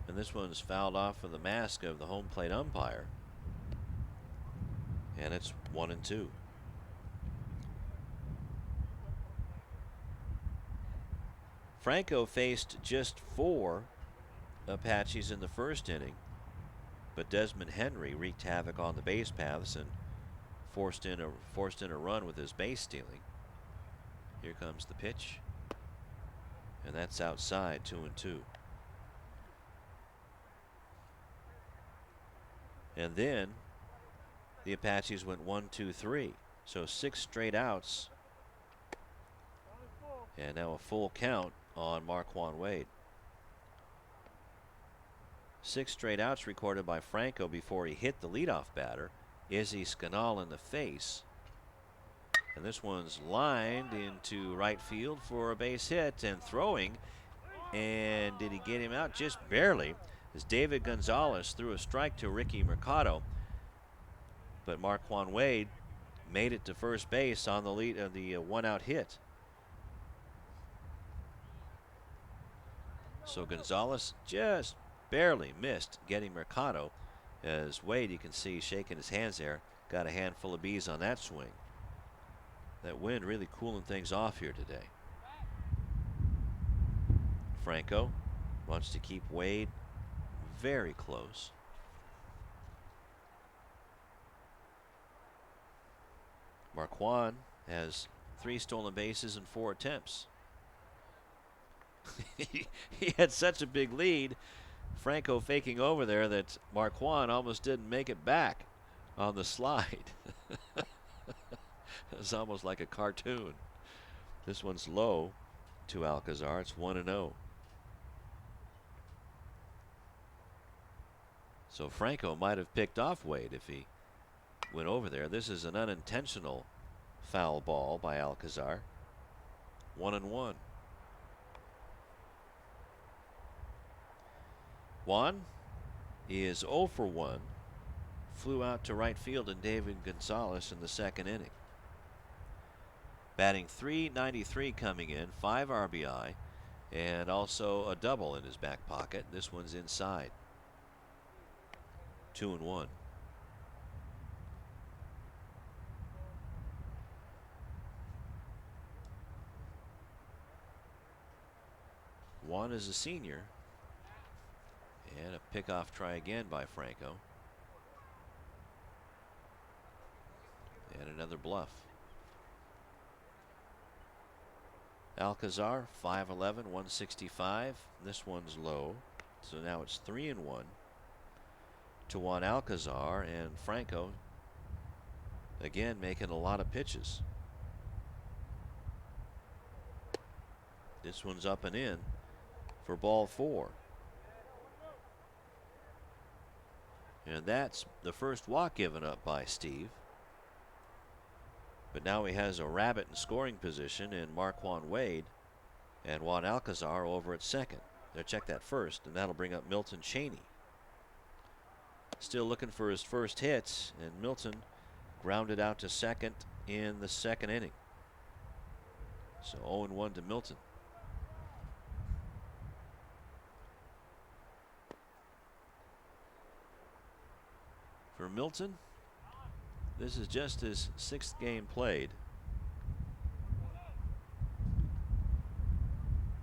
And this one's fouled off of the mask of the home plate umpire. And it's 1-2. Franco faced just 4 Apaches in the 1st inning, but Desmond Henry wreaked havoc on the base paths and forced in a run with his base stealing. Here comes the pitch, and that's outside, 2-2. And then the Apaches went 1-2-3, so 6 straight outs, and now a full count on Marquand Wade. 6 straight outs recorded by Franco before he hit the leadoff batter, Izzy Scanal, in the face. And this one's lined into right field for a base hit, and throwing, and did he get him out? Just barely, as David Gonzalez threw a strike to Ricky Mercado. But Marquand Wade made it to first base on the lead of the 1-out hit. So Gonzalez just barely missed getting Mercado, as Wade, you can see shaking his hands there, got a handful of bees on that swing. That wind really cooling things off here today. Franco wants to keep Wade very close. Marquand has 3 stolen bases in 4 attempts. He had such a big lead, Franco faking over there, that Marquand almost didn't make it back on the slide. It was almost like a cartoon. This one's low to Alcazar. It's 1-0. So Franco might have picked off Wade if he went over there. This is an unintentional foul ball by Alcazar. 1-1. Juan is 0 for 1. Flew out to right field and David Gonzalez in the second inning. Batting .393 coming in, 5 RBI, and also a double in his back pocket. This one's inside. 2-1. Juan is a senior. And a pickoff try again by Franco. And another bluff. Alcazar, 5'11", 165. This one's low. So now it's 3-1 to Juan Alcazar, and Franco again making a lot of pitches. This one's up and in for ball 4. And that's the first walk given up by Steve. But now he has a rabbit in scoring position in Marquand Wade and Juan Alcazar over at second. They'll check that first, and that'll bring up Milton Cheney. Still looking for his first hit, and Milton grounded out to second in the second inning. So 0-1 to Milton. For Milton, this is just his 6th game played.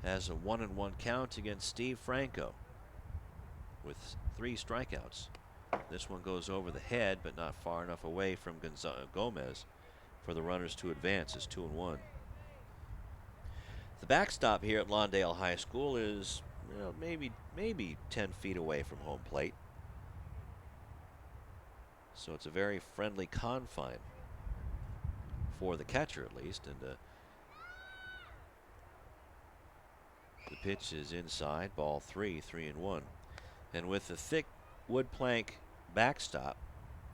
Has a 1-1 count against Steve Franco with 3 strikeouts. This one goes over the head, but not far enough away from Gomez for the runners to advance. It's 2-1. The backstop here at Lawndale High School is, well, maybe 10 feet away from home plate. So it's a very friendly confine for the catcher, at least. And the pitch is inside, ball 3, 3-1. And with the thick wood plank backstop,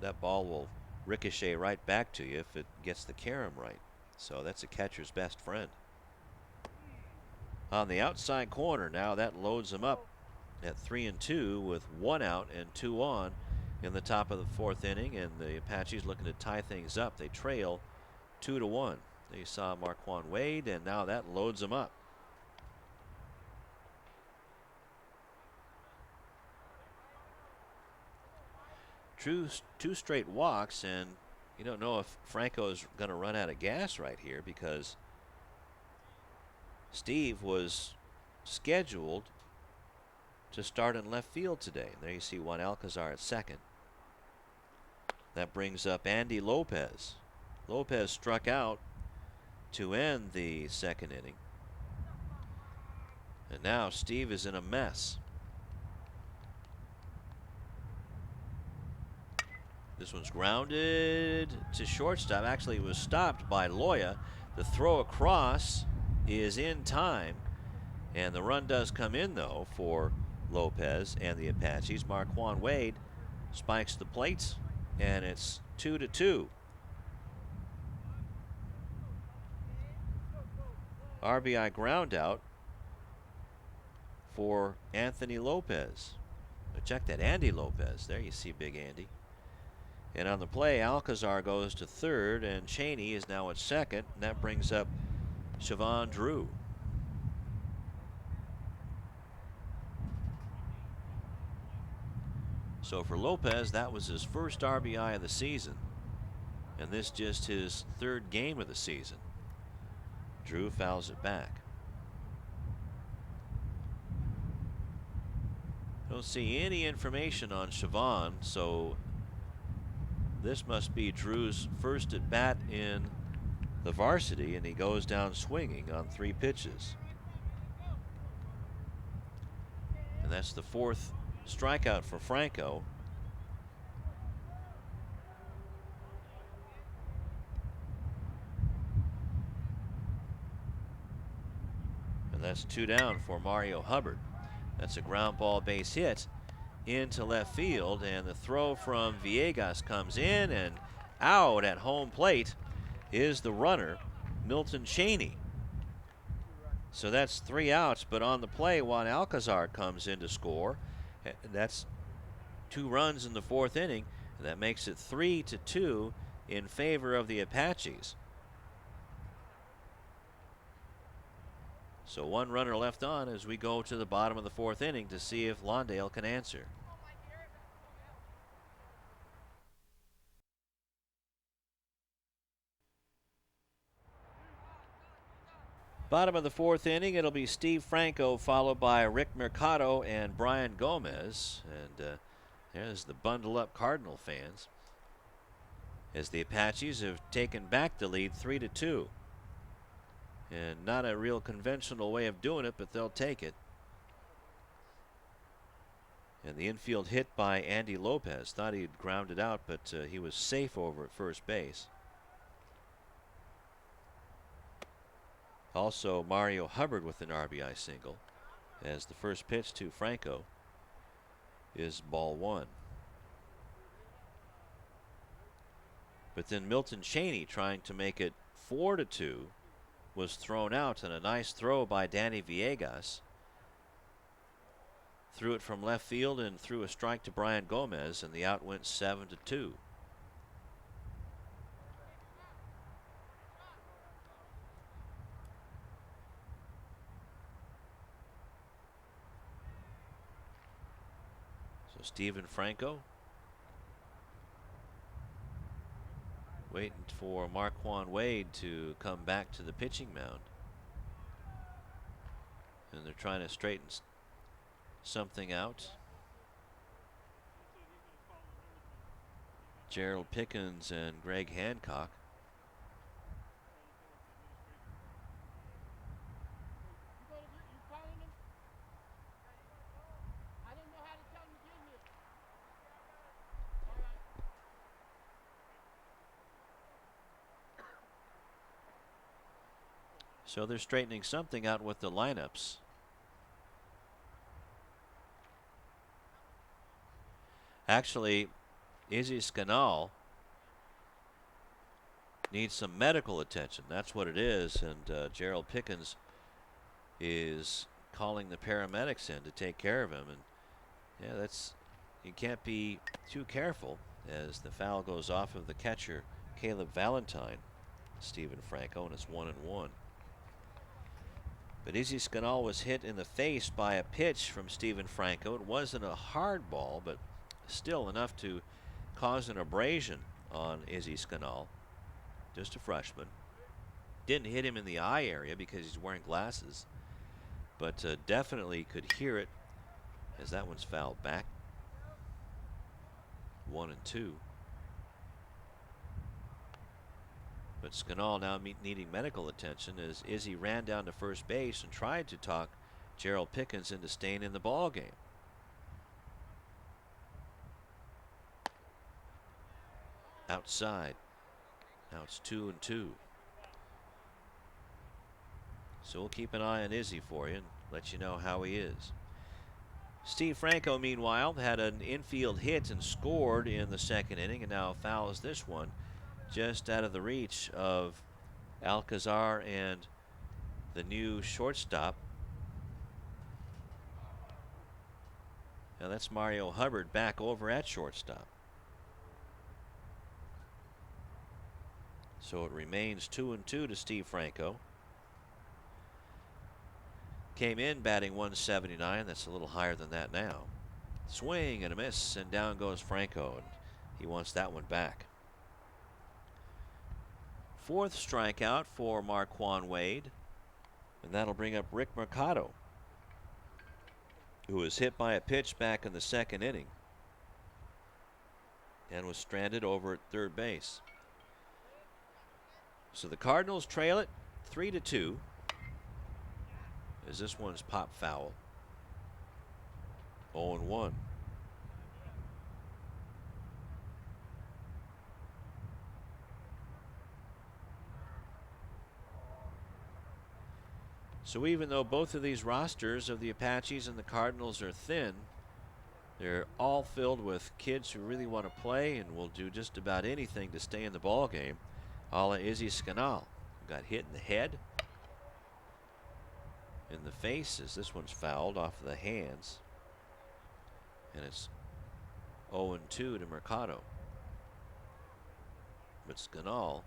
that ball will ricochet right back to you if it gets the carom right. So that's a catcher's best friend. On the outside corner now, that loads him up at 3-2 with 1 out and 2 on in the top of the 4th inning, and the Apaches looking to tie things up. They trail 2-1. They saw Marquand Wade, and now that loads them up. Two straight walks, and you don't know if Franco is going to run out of gas right here, because Steve was scheduled to start in left field today. And there you see Juan Alcazar at second. That brings up Andy Lopez. Lopez struck out to end the second inning. And now Steve is in a mess. This one's grounded to shortstop. Actually, it was stopped by Loya. The throw across is in time, and the run does come in, though, for Lopez and the Apaches. Marquand Wade spikes the plates, and it's 2-2. RBI ground out for Anthony Lopez. Check that, Andy Lopez. There you see Big Andy. And on the play, Alcazar goes to third, and Cheney is now at second, and that brings up Siobhan Drew. So for Lopez, that was his first RBI of the season, and this just his 3rd game of the season. Drew fouls it back. Don't see any information on Siobhan, so this must be Drew's first at bat in the varsity, and he goes down swinging on 3 pitches. And that's the 4th strikeout for Franco. And that's 2 down for Mario Hubbard. That's a ground ball base hit into left field, and the throw from Villegas comes in, and out at home plate is the runner, Milton Cheney. So that's 3 outs, but on the play, Juan Alcazar comes in to score, That's 2 runs in the 4th inning. And that makes it 3-2 in favor of the Apaches. So 1 runner left on as we go to the bottom of the 4th inning to see if Lawndale can answer. Bottom of the 4th inning, it'll be Steve Franco followed by Rick Mercado and Brian Gomez. And there's the bundle up Cardinal fans as the Apaches have taken back the lead 3-2. And not a real conventional way of doing it, but they'll take it. And the infield hit by Andy Lopez. Thought he'd grounded out, but he was safe over at first base. Also, Mario Hubbard with an RBI single as the first pitch to Franco is ball 1. But then Milton Cheney, trying to make it 4-2, was thrown out, and a nice throw by Danny Villegas. Threw it from left field and threw a strike to Brian Gomez, and the out went 7-2. So Steven Franco waiting for Marquand Wade to come back to the pitching mound. And they're trying to straighten something out. Gerald Pickens and Greg Hancock. So they're straightening something out with the lineups. Actually, Izzy Scanal needs some medical attention. That's what it is. And Gerald Pickens is calling the paramedics in to take care of him. And yeah, you can't be too careful as the foul goes off of the catcher, Caleb Valentine, Steven Franco, and it's 1-1. But Izzy Scanal was hit in the face by a pitch from Steven Franco. It wasn't a hard ball, but still enough to cause an abrasion on Izzy Scanal. Just a freshman. Didn't hit him in the eye area because he's wearing glasses, but definitely could hear it as that one's fouled back. 1-2. But Scanal now needing medical attention as Izzy ran down to first base and tried to talk Gerald Pickens into staying in the ball game. Outside. Now it's 2-2. So we'll keep an eye on Izzy for you and let you know how he is. Steve Franco, meanwhile, had an infield hit and scored in the 2nd inning, and now fouls this one just out of the reach of Alcazar and the new shortstop. Now that's Mario Hubbard back over at shortstop. So it remains 2-2 to Steve Franco. Came in batting 179. That's a little higher than that now. Swing and a miss, and down goes Franco, and he wants that one back. 4th strikeout for Marquand Wade, and that'll bring up Rick Mercado, who was hit by a pitch back in the 2nd inning and was stranded over at third base. So the Cardinals trail it 3-2 as this one's pop foul. 0-1. So even though both of these rosters of the Apaches and the Cardinals are thin, they're all filled with kids who really want to play and will do just about anything to stay in the ball game, a la Izzy Scanal, who got hit in the head, in the face as this one's fouled off of the hands. And it's 0-2 to Mercado. But Scannall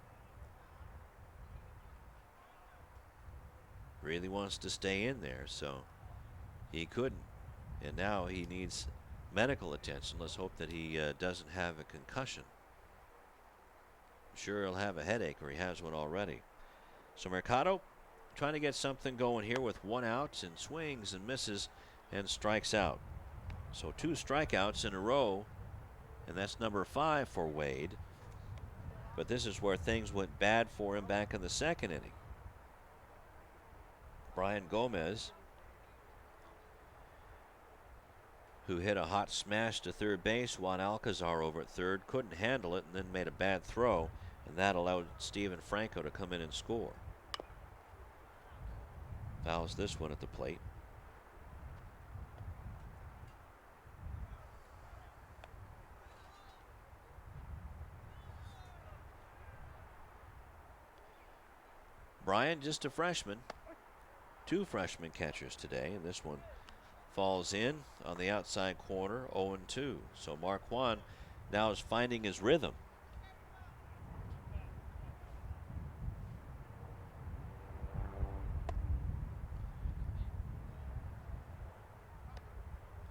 really wants to stay in there, so he couldn't. And now he needs medical attention. Let's hope that he doesn't have a concussion. I'm sure he'll have a headache, or he has one already. So Mercado trying to get something going here with 1 out, and swings and misses and strikes out. So 2 strikeouts in a row, and that's number 5 for Wade. But this is where things went bad for him back in the 2nd inning. Brian Gomez, who hit a hot smash to third base. Juan Alcazar over at third couldn't handle it and then made a bad throw, and that allowed Steven Franco to come in and score. Fouls this one at the plate. Brian, just a freshman. 2 freshman catchers today, and this one falls in on the outside corner, 0-2. So Mark Juan now is finding his rhythm.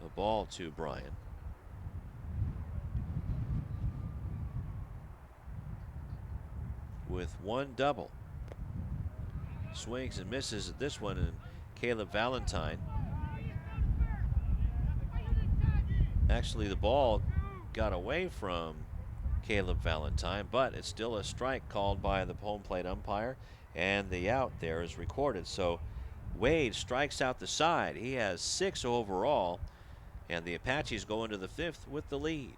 A ball to Brian. With 1 double. Swings and misses at this one, and Caleb Valentine. Actually, the ball got away from Caleb Valentine, but it's still a strike called by the home plate umpire, and the out there is recorded. So Wade strikes out the side. He has 6 overall, and the Apaches go into the 5th with the lead.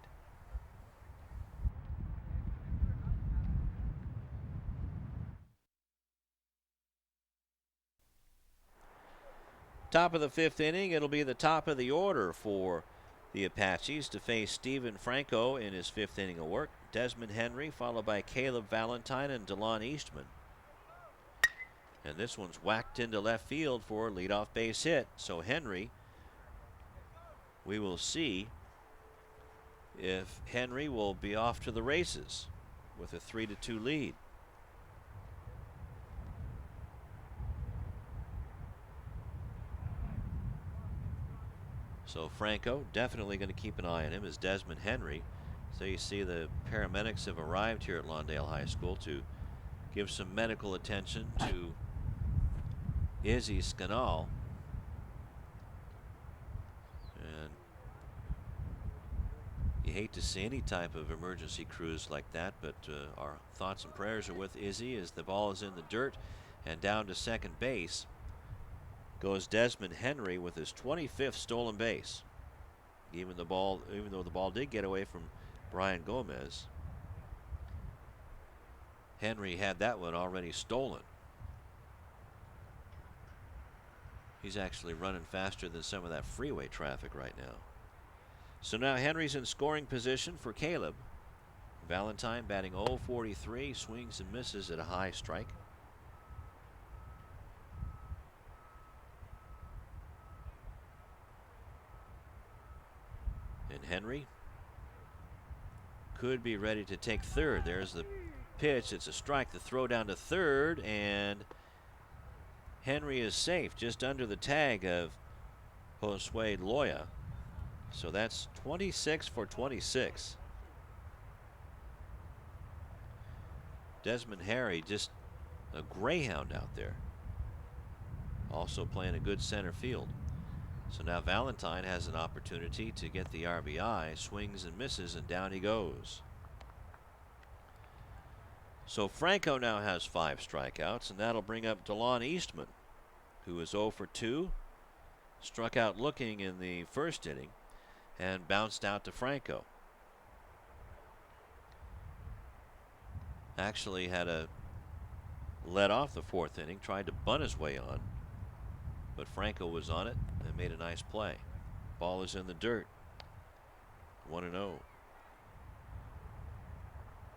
Top of the 5th inning, it'll be the top of the order for the Apaches to face Steven Franco in his 5th inning of work. Desmond Henry, followed by Caleb Valentine and DeLon Eastman. And this one's whacked into left field for a leadoff base hit. So Henry, we will see if Henry will be off to the races with a 3-2 lead. So Franco definitely going to keep an eye on him as Desmond Henry. So you see the paramedics have arrived here at Lawndale High School to give some medical attention to Izzy Scannall. And you hate to see any type of emergency crews like that, but our thoughts and prayers are with Izzy as the ball is in the dirt, and down to second base goes Desmond Henry with his 25th stolen base. Even though the ball did get away from Brian Gomez, Henry had that one already stolen. He's actually running faster than some of that freeway traffic right now. So now Henry's in scoring position for Caleb. Valentine batting 0-43, swings and misses at a high strike. And Henry could be ready to take third. There's the pitch. It's a strike. The throw down to third, and Henry is safe just under the tag of Josue Loya. So that's 26 for 26. Desmond Henry, just a greyhound out there. Also playing a good center field. So now Valentine has an opportunity to get the RBI, swings and misses, and down he goes. So Franco now has 5 strikeouts, and that'll bring up DeLon Eastman, who is 0 for 2, struck out looking in the 1st inning, and bounced out to Franco. Actually had a led off the 4th inning, tried to bunt his way on, but Franco was on it and made a nice play. Ball is in the dirt. 1-0.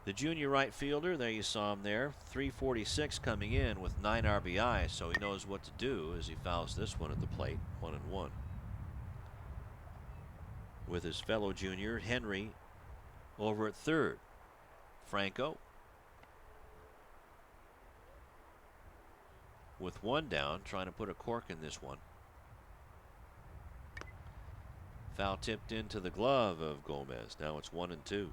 The junior right fielder, there you saw him there, 346 coming in with 9 RBI, so he knows what to do as he fouls this one at the plate. 1-1. with his fellow junior Henry over at third. Franco with one down, trying to put a cork in this one. Foul tipped into the glove of Gomez. Now it's 1-2.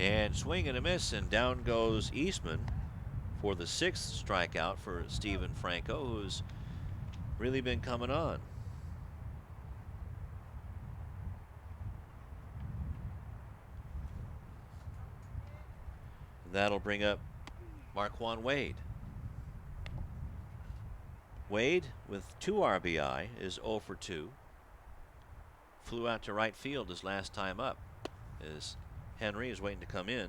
And swing and a miss, and down goes Eastman for the 6th strikeout for Steven Franco, who's really been coming on. That'll bring up Marquand Wade. Wade, with 2 RBI, is 0 for 2. Flew out to right field his last time up, as Henry is waiting to come in.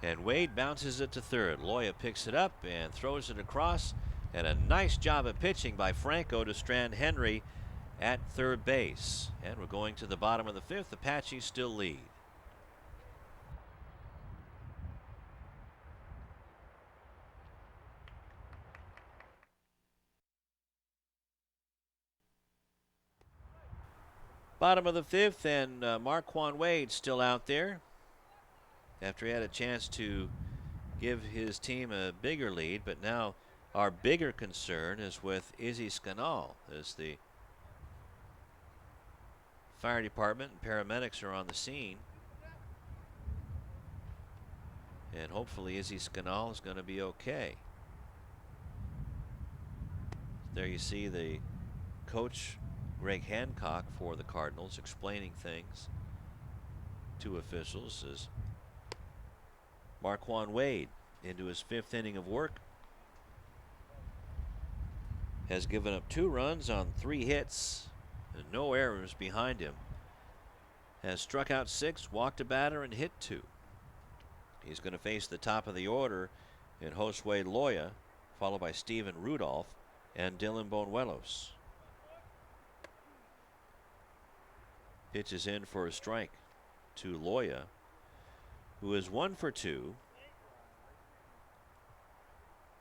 And Wade bounces it to third. Loya picks it up and throws it across. And a nice job of pitching by Franco to strand Henry at third base. And we're going to the bottom of the 5th. Apaches still lead. Bottom of the 5th, and Marquand Wade still out there after he had a chance to give his team a bigger lead. But now our bigger concern is with Izzy Scanal, as the fire department and paramedics are on the scene. And hopefully Izzy Scanal is going to be okay. There you see the coach, Greg Hancock, for the Cardinals, explaining things to officials as Marquand Wade, into his 5th inning of work, has given up 2 runs on 3 hits and no errors behind him. Has struck out 6, walked a batter, and hit 2. He's going to face the top of the order in Josue Loya, followed by Steven Rudolph and Dylan Bonuelos. Pitches in for a strike to Loya, who is 1 for 2.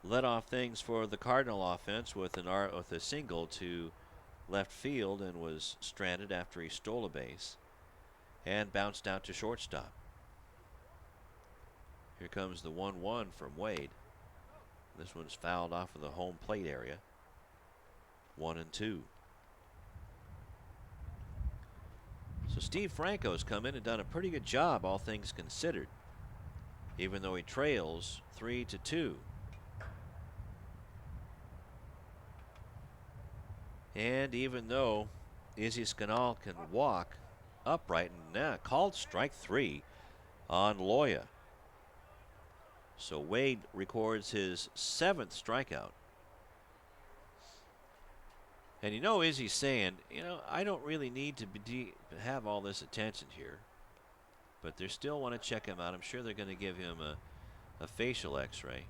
Led off things for the Cardinal offense with a single to left field, and was stranded after he stole a base and bounced out to shortstop. Here comes the 1-1 from Wade. This one's fouled off of the home plate area. 1-2. So Steve Franco's come in and done a pretty good job, all things considered, even though he trails 3-2. And even though Izzy Scanal can walk upright, and now called strike 3 on Loya. So Wade records his 7th strikeout. And you know, Izzy's saying, I don't really need to have all this attention here, but they still want to check him out. I'm sure they're going to give him a facial x-ray.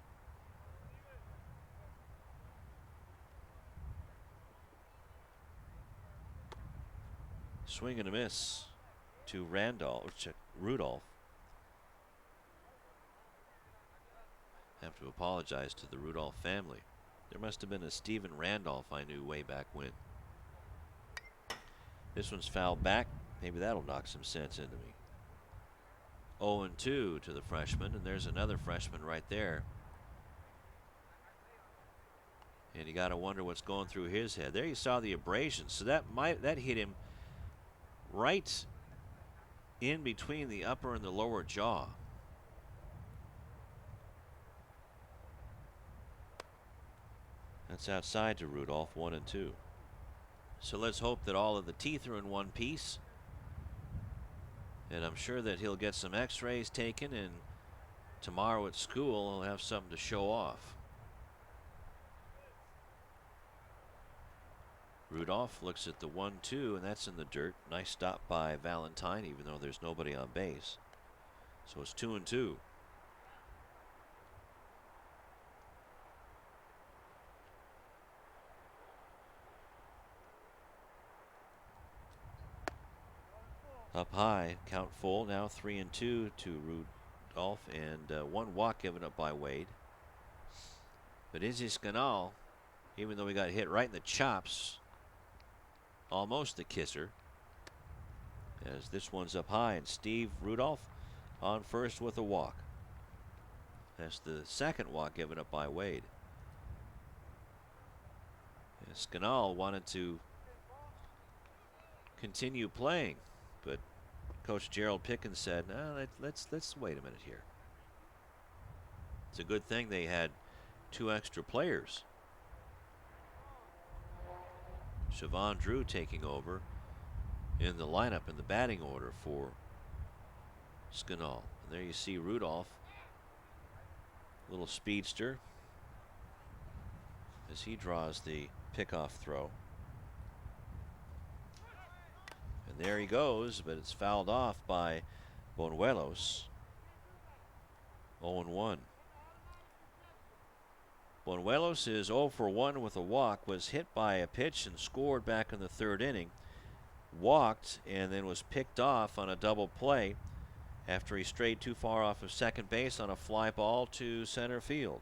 Swing and a miss to Rudolph. Have to apologize to the Rudolph family. There must have been a Steven Randolph I knew way back when. This one's fouled back. Maybe that'll knock some sense into me. 0-2 to the freshman, and there's another freshman right there. And you got to wonder what's going through his head. There you saw the abrasion. So that hit him right in between the upper and the lower jaw. That's outside to Rudolph. 1-2. So let's hope that all of the teeth are in one piece. And I'm sure that he'll get some x-rays taken, and tomorrow at school he'll have something to show off. Rudolph looks at the 1-2, and that's in the dirt. Nice stop by Valentine, even though there's nobody on base. So it's 2-2. up high, count full. Now 3-2 to Rudolph, and one walk given up by Wade. But Izzy Scanal, even though he got hit right in the chops, almost the kisser, as this one's up high, and Steve Rudolph on first with a walk. That's the second walk given up by Wade. And Scanal wanted to continue playing, but Coach Gerald Pickens said, "No, let's wait a minute here." It's a good thing they had 2 extra players. Siobhan Drew taking over in the lineup in the batting order for Scanal. And there you see Rudolph, little speedster, as he draws the pickoff throw. And there he goes, but it's fouled off by Bonuelos. 0-1. Bonuelos is 0 for 1 with a walk, was hit by a pitch and scored back in the 3rd inning. Walked and then was picked off on a double play after he strayed too far off of second base on a fly ball to center field.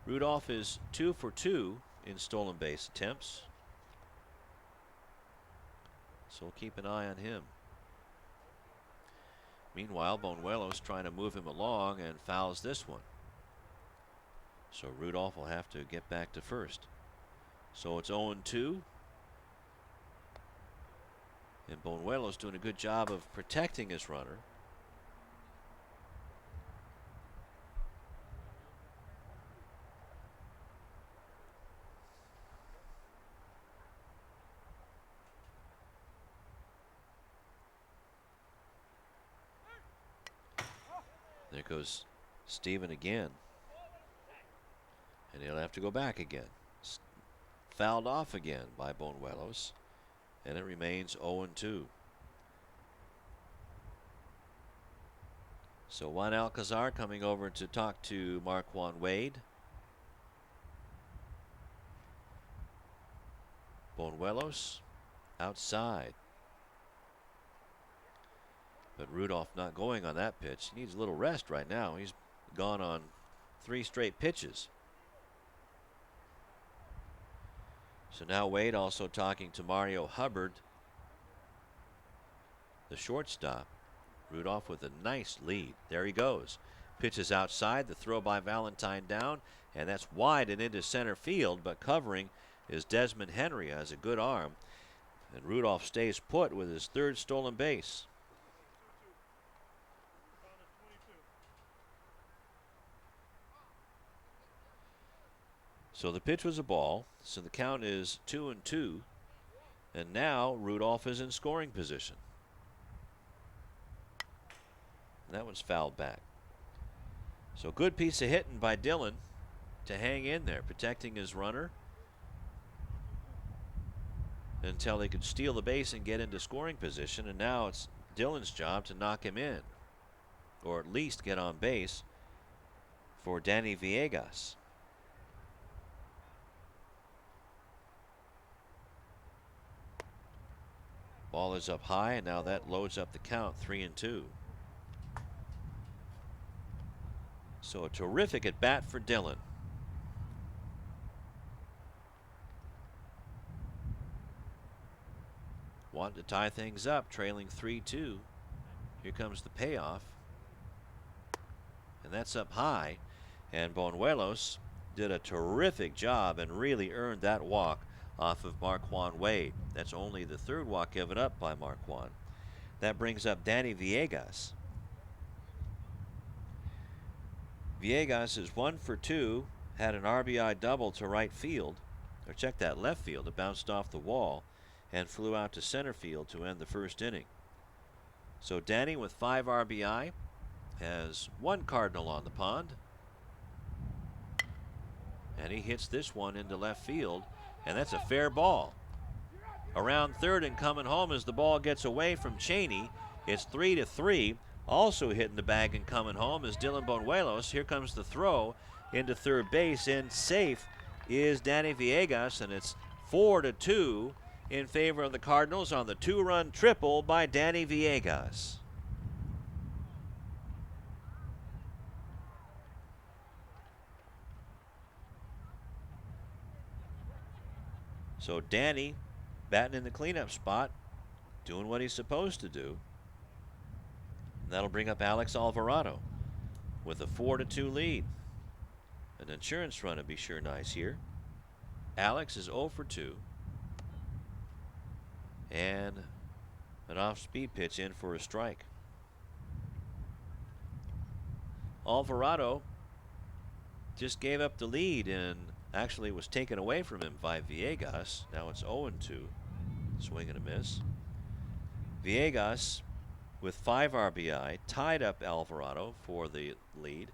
Rudolph is 2 for 2 in stolen base attempts, so we'll keep an eye on him. Meanwhile, Bonuelos trying to move him along and fouls this one. So Rudolph will have to get back to first. So it's 0-2. And Bonuelos doing a good job of protecting his runner. There goes Steven again. And he'll have to go back again. Fouled off again by Bonuelos. And it remains 0-2. So Juan Alcazar coming over to talk to Marquand Wade. Bonuelos outside. But Rudolph not going on that pitch. He needs a little rest right now. He's gone on 3 straight pitches. So now Wade also talking to Mario Hubbard, the shortstop. Rudolph with a nice lead. There he goes. Pitches outside. The throw by Valentine down. And that's wide and into center field. But covering is Desmond Henry. Has a good arm. And Rudolph stays put with his 3rd stolen base. So the pitch was a ball. So the count is 2-2. And now Rudolph is in scoring position. And that one's fouled back. So good piece of hitting by Dillon to hang in there, protecting his runner until they could steal the base and get into scoring position. And now it's Dillon's job to knock him in, or at least get on base for Danny Villegas. Ball is up high, and now that loads up the count, 3-2. So a terrific at bat for Dillon. Wanted to tie things up, trailing 3-2. Here comes the payoff. And that's up high. And Bonuelos did a terrific job and really earned that walk off of Marquand Wade. That's only the 3rd walk given up by Marquand. That brings up Danny Villegas. Villegas is 1 for 2, had an RBI double to right field, or check that, left field. It bounced off the wall and flew out to center field to end the 1st inning. So Danny with 5 RBI has 1 Cardinal on the pond. And he hits this one into left field, and that's a fair ball. Around 3rd and coming home as the ball gets away from Cheney. It's 3-3. Also hitting the bag and coming home is Dylan Bonuelos. Here comes the throw into 3rd base, and safe is Danny Villegas, and it's 4-2. in favor of the Cardinals on the 2-run triple by Danny Villegas. So Danny batting in the cleanup spot, doing what he's supposed to do. And that'll bring up Alex Alvarado with a 4-2 lead. An insurance run would be sure nice here. Alex is 0 for 2. And an off-speed pitch in for a strike. Alvarado just gave up the lead and actually was taken away from him by Villegas. Now it's 0-2. Swing and a miss. Villegas with 5 RBI tied up Alvarado for the lead.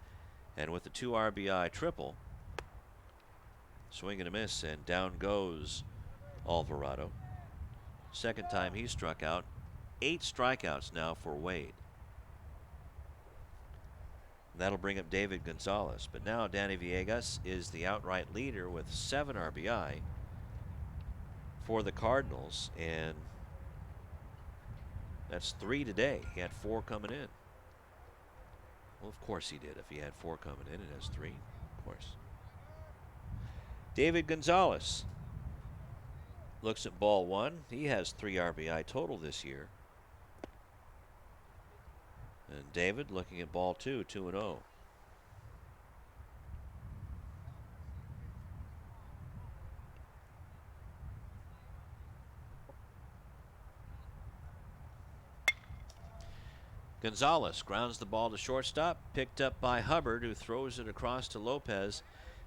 And with the 2 RBI triple, swing and a miss, and down goes Alvarado. Second time he struck out. 8 strikeouts now for Wade. That'll bring up David Gonzalez. But now Danny Villegas is the outright leader with 7 RBI for the Cardinals. And that's 3 today. He had 4 coming in. Well, of course he did. If he had 4 coming in, it has 3. Of course. David Gonzalez looks at ball 1. He has 3 RBI total this year. And David looking at ball 2, 2-0. Gonzalez grounds the ball to shortstop, picked up by Hubbard, who throws it across to Lopez,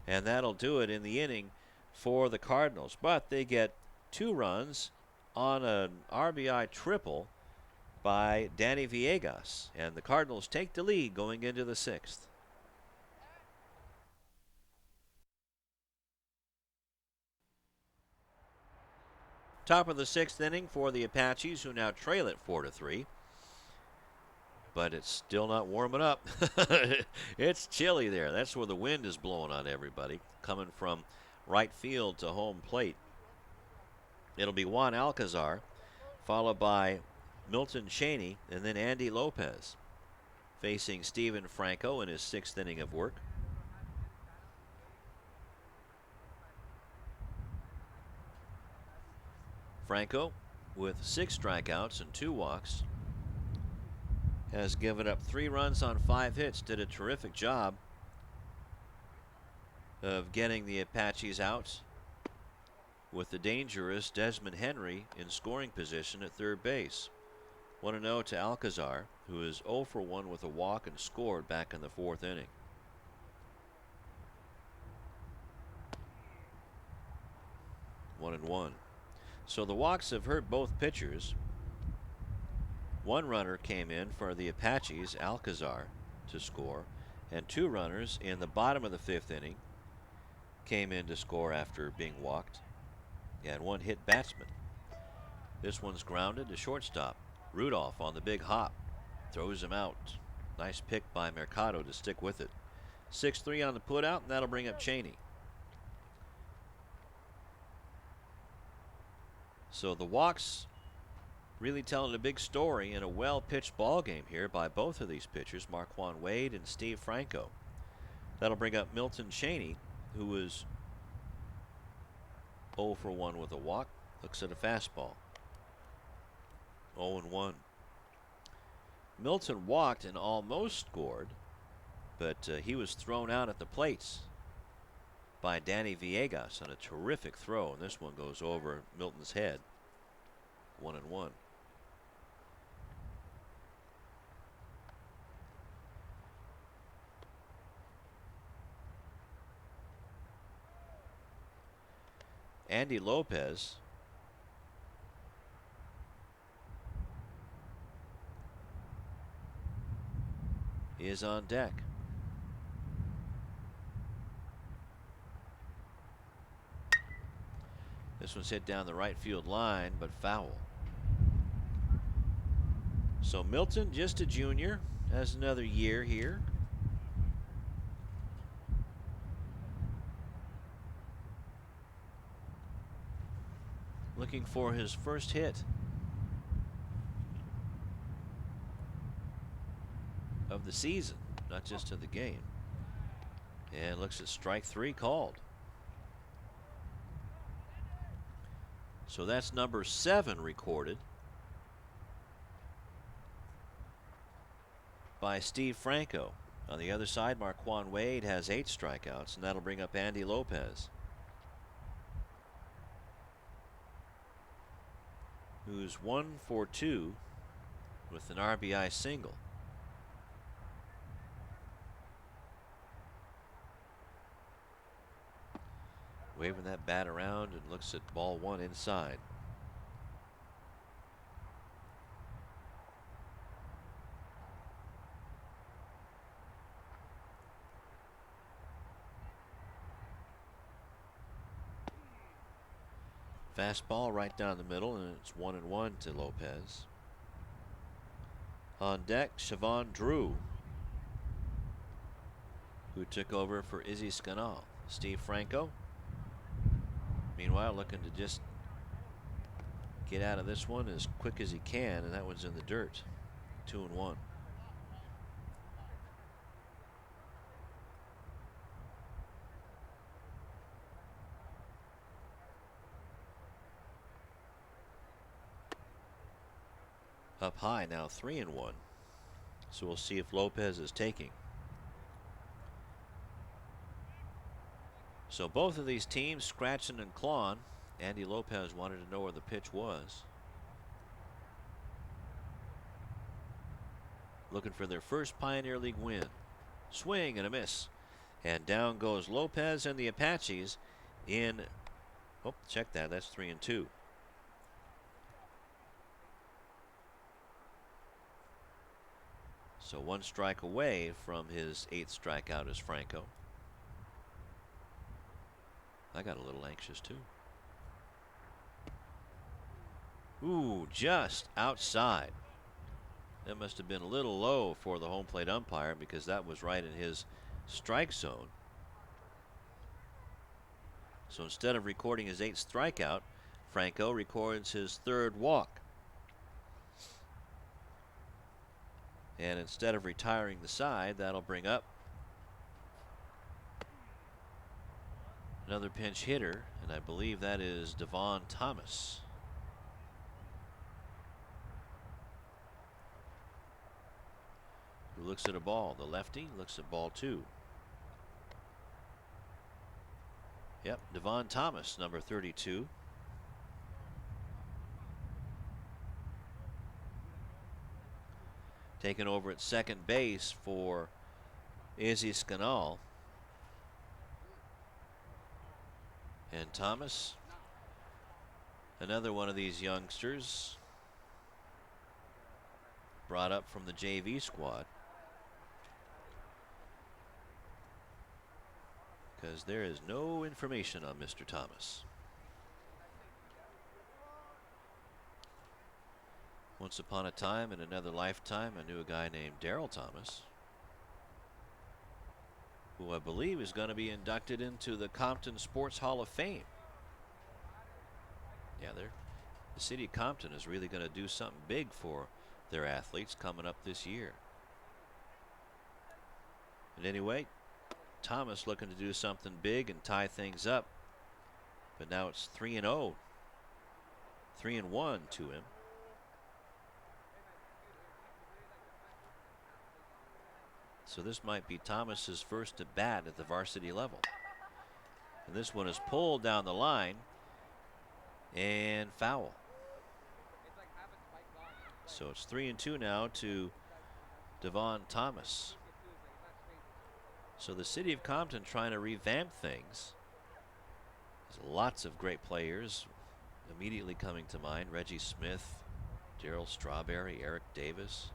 and that'll do it in the inning for the Cardinals. But they get 2 runs on an RBI triple by Danny Villegas, and the Cardinals take the lead going into the 6th. Top of the 6th inning for the Apaches, who now trail it 4-3. But it's still not warming up. It's chilly there. That's where the wind is blowing on everybody, coming from right field to home plate. It'll be Juan Alcazar, followed by Milton Cheney, and then Andy Lopez, facing Steven Franco in his 6th inning of work. Franco, with 6 strikeouts and 2 walks, has given up 3 runs on 5 hits. Did a terrific job of getting the Apaches out with the dangerous Desmond Henry in scoring position at third base. 1-0 to Alcazar, who is 0 for 1 with a walk and scored back in the 4th inning. One and one. So the walks have hurt both pitchers. 1 runner came in for the Apaches, Alcazar, to score, and 2 runners in the bottom of the 5th inning came in to score after being walked. And 1 hit batsman. This one's grounded to shortstop. Rudolph on the big hop, throws him out. Nice pick by Mercado to stick with it. 6-3 on the putout, and that'll bring up Cheney. So the walks really telling a big story in a well-pitched ball game here by both of these pitchers, Marquand Wade and Steve Franco. That'll bring up Milton Cheney, who was 0 for 1 with a walk. Looks at a fastball. 0-1. Milton walked and almost scored, but he was thrown out at the plates by Danny Villegas on a terrific throw, and this one goes over Milton's head. 1-1. Andy Lopez is on deck. This one's hit down the right field line, but foul. So Milton, just a junior, has another year here. looking for his first hit of the season, not just of the game. And looks at strike 3 called. So that's number 7 recorded by Steve Franco. On the other side, Marquand Wade has 8 strikeouts, and that'll bring up Andy Lopez, who's 1 for 2 with an RBI single. Waving that bat around and looks at ball 1 inside. Fastball right down the middle, and it's 1-1 to Lopez. On deck, Siobhan Drew, who took over for Izzy Scanal. Steve Franco, meanwhile, looking to just get out of this one as quick as he can, and that one's in the dirt. 2-1. Up high now, 3-1. So we'll see if Lopez is taking. So both of these teams scratching and clawing. Andy Lopez wanted to know where the pitch was. Looking for their first Pioneer League win. Swing and a miss. And down goes Lopez and the Apaches in. Oh, check that. That's 3-2. So 1 strike away from his 8th strikeout is Franco. I got a little anxious too. Ooh, just outside. That must have been a little low for the home plate umpire, because that was right in his strike zone. So instead of recording his 8th strikeout, Franco records his 3rd walk. And instead of retiring the side, that'll bring up another pinch hitter, and I believe that is Devon Thomas. Who looks at a ball. The lefty looks at ball 2. Yep, Devon Thomas, number 32. Taken over at second base for Izzy Scanal. And Thomas, another one of these youngsters brought up from the JV squad, because there is no information on Mr. Thomas. Once upon a time, in another lifetime, I knew a guy named Darryl Thomas, who I believe is going to be inducted into the Compton Sports Hall of Fame. Yeah, the city of Compton is really going to do something big for their athletes coming up this year. And anyway, Thomas looking to do something big and tie things up. But now it's 3-0. 3-1 to him. So this might be Thomas's first at bat at the varsity level. And this one is pulled down the line and foul. So it's 3-2 now to Devon Thomas. So the city of Compton trying to revamp things. There's lots of great players immediately coming to mind. Reggie Smith, Darryl Strawberry, Eric Davis.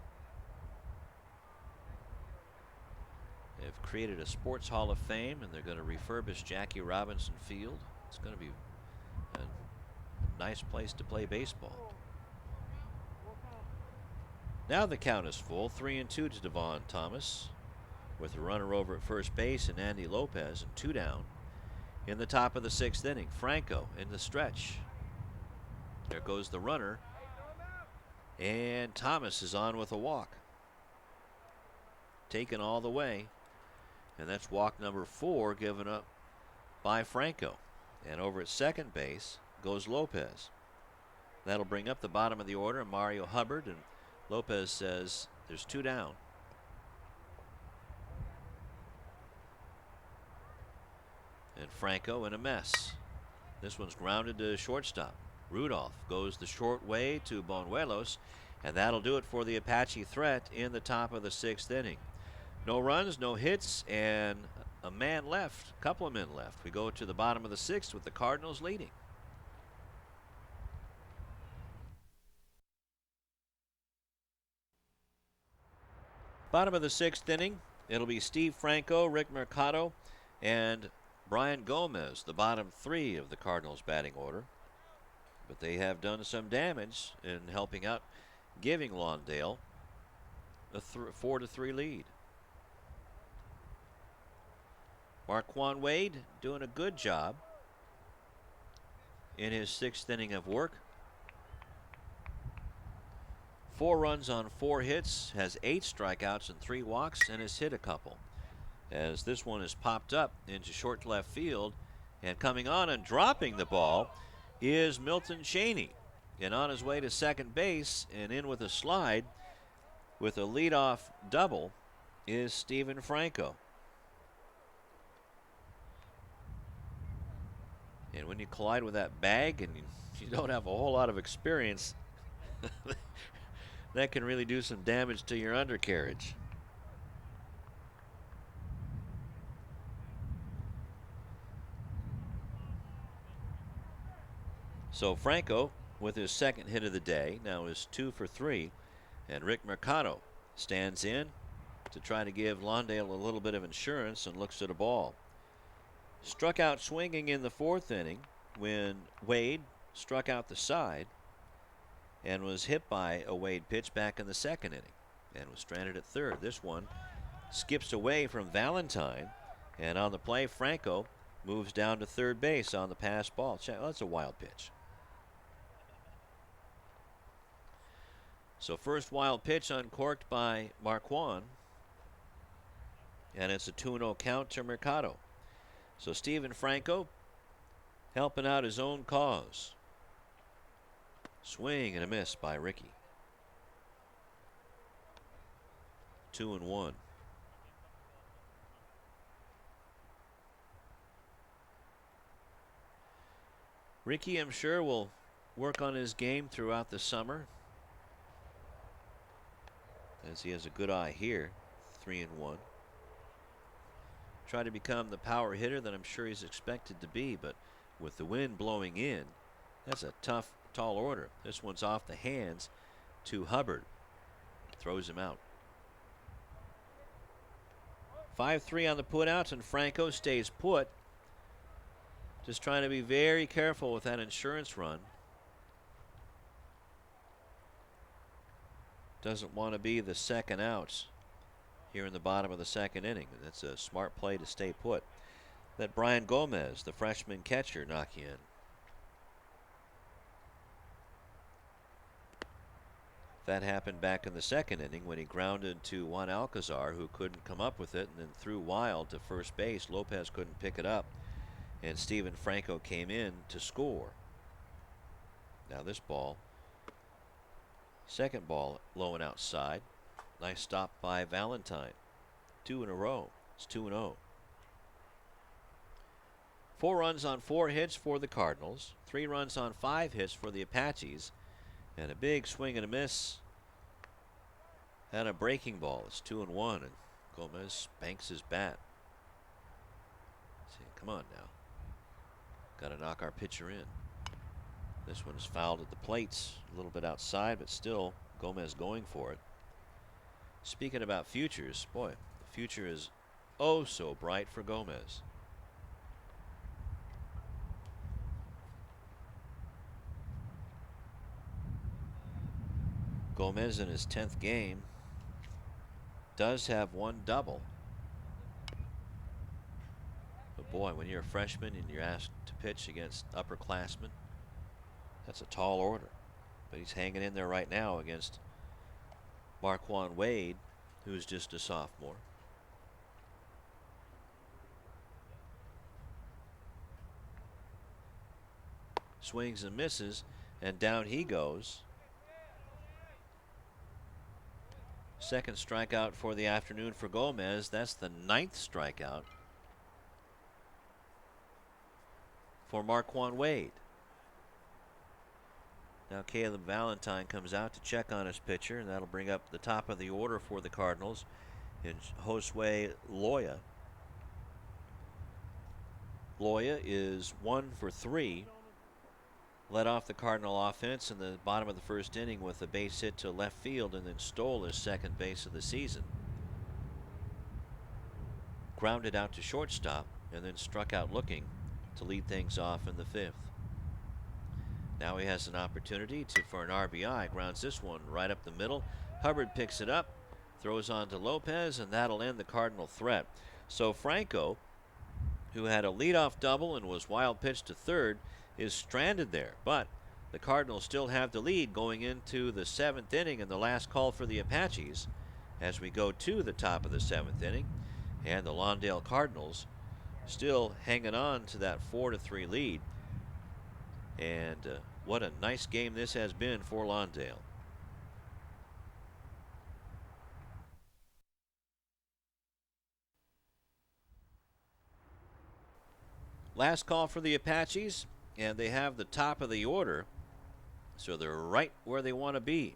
They've created a sports hall of fame, and they're going to refurbish Jackie Robinson Field. It's going to be a nice place to play baseball. Now the count is full, 3-2 to Devon Thomas, with a runner over at first base and Andy Lopez, and 2 down in the top of the 6th inning. Franco in the stretch. There goes the runner. And Thomas is on with a walk. Taken all the way. And that's walk number 4 given up by Franco. And over at second base goes Lopez. That'll bring up the bottom of the order Mario Hubbard, and Lopez says there's 2 down. And Franco in a mess. This one's grounded to shortstop. Rudolph goes the short way to Bonuelos, and that'll do it for the Apache threat in the top of the 6th inning. No runs, no hits, and a man left, a couple of men left. We go to the bottom of the 6th with the Cardinals leading. Bottom of the 6th inning, it'll be Steve Franco, Rick Mercado, and Brian Gomez, the bottom 3 of the Cardinals batting order. But they have done some damage in helping out, giving Lawndale a 4-3 lead. Marquand Wade doing a good job in his 6th inning of work. 4 runs on 4 hits, has 8 strikeouts and 3 walks, and has hit a couple. As this one is popped up into short left field, and coming on and dropping the ball is Milton Cheney. And on his way to second base and in with a slide with a leadoff double is Steven Franco. And when you collide with that bag and you don't have a whole lot of experience, that can really do some damage to your undercarriage. So Franco with his 2nd hit of the day now is 2 for 3, and Rick Mercado stands in to try to give Lawndale a little bit of insurance and looks at a ball. Struck out swinging in the 4th inning when Wade struck out the side and was hit by a Wade pitch back in the 2nd inning and was stranded at 3rd. This one skips away from Valentine, and on the play Franco moves down to 3rd base on the pass ball. Oh, that's a wild pitch. So first wild pitch uncorked by Marquand, and it's a 2-0 count to Mercado. So Steven Franco helping out his own cause. Swing and a miss by Ricky. 2-1. Ricky, I'm sure, will work on his game throughout the summer, as he has a good eye here. 3-1. Try to become the power hitter that I'm sure he's expected to be, but with the wind blowing in, that's a tough, tall order. This one's off the hands to Hubbard. Throws him out. 5-3 on the putouts, and Franco stays put. Just trying to be very careful with that insurance run. Doesn't want to be the second out here in the bottom of the 2nd inning. And that's a smart play to stay put. Let Brian Gomez, the freshman catcher, knock you in. That happened back in the 2nd inning when he grounded to Juan Alcazar, who couldn't come up with it, and then threw wild to first base. Lopez couldn't pick it up, and Steven Franco came in to score. Now this ball, 2nd ball, low and outside. Nice stop by Valentine. 2 in a row. It's 2-0. 4 runs on 4 hits for the Cardinals. 3 runs on 5 hits for the Apaches. And a big swing and a miss. And a breaking ball. It's 2-1. And Gomez spanks his bat. See, come on now. Got to knock our pitcher in. This one is fouled at the plates. A little bit outside, but still Gomez going for it. Speaking about futures, boy, the future is oh so bright for Gomez. Gomez in his 10th game does have 1 double. But boy, when you're a freshman and you're asked to pitch against upperclassmen, That's a tall order, but he's hanging in there right now against Marquand Wade, who's just a sophomore. Swings and misses, and down he goes. Second strikeout for the afternoon for Gomez. That's the 9th strikeout for Marquand Wade. Now Caleb Valentine comes out to check on his pitcher, and that'll bring up the top of the order for the Cardinals in Josue Loya. Loya is 1 for 3. Led off the Cardinal offense in the bottom of the first inning with a base hit to left field and then stole his second base of the season. Grounded out to shortstop and then struck out looking to lead things off in the 5th. Now he has an opportunity for an RBI. Grounds this one right up the middle. Hubbard picks it up, throws on to Lopez, and that'll end the Cardinal threat. So Franco, who had a leadoff double and was wild pitched to third, is stranded there. But the Cardinals still have the lead going into the 7th inning and the last call for the Apaches as we go to the top of the 7th inning. And the Lawndale Cardinals still hanging on to that 4-3 lead. And what a nice game this has been for Lawndale. Last call for the Apaches, and they have the top of the order, so they're right where they want to be.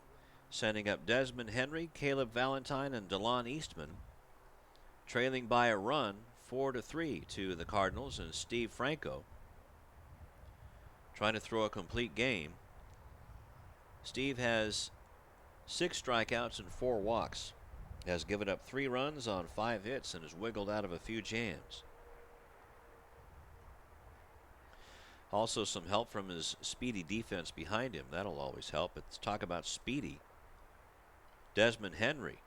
Sending up Desmond Henry, Caleb Valentine, and DeLon Eastman. Trailing by a run, 4-3 to the Cardinals, and Steve Franco trying to throw a complete game. Steve has 6 strikeouts and 4 walks. Has given up 3 runs on 5 hits and has wiggled out of a few jams. Also some help from his speedy defense behind him. That'll always help. Let's talk about speedy. Desmond Henry.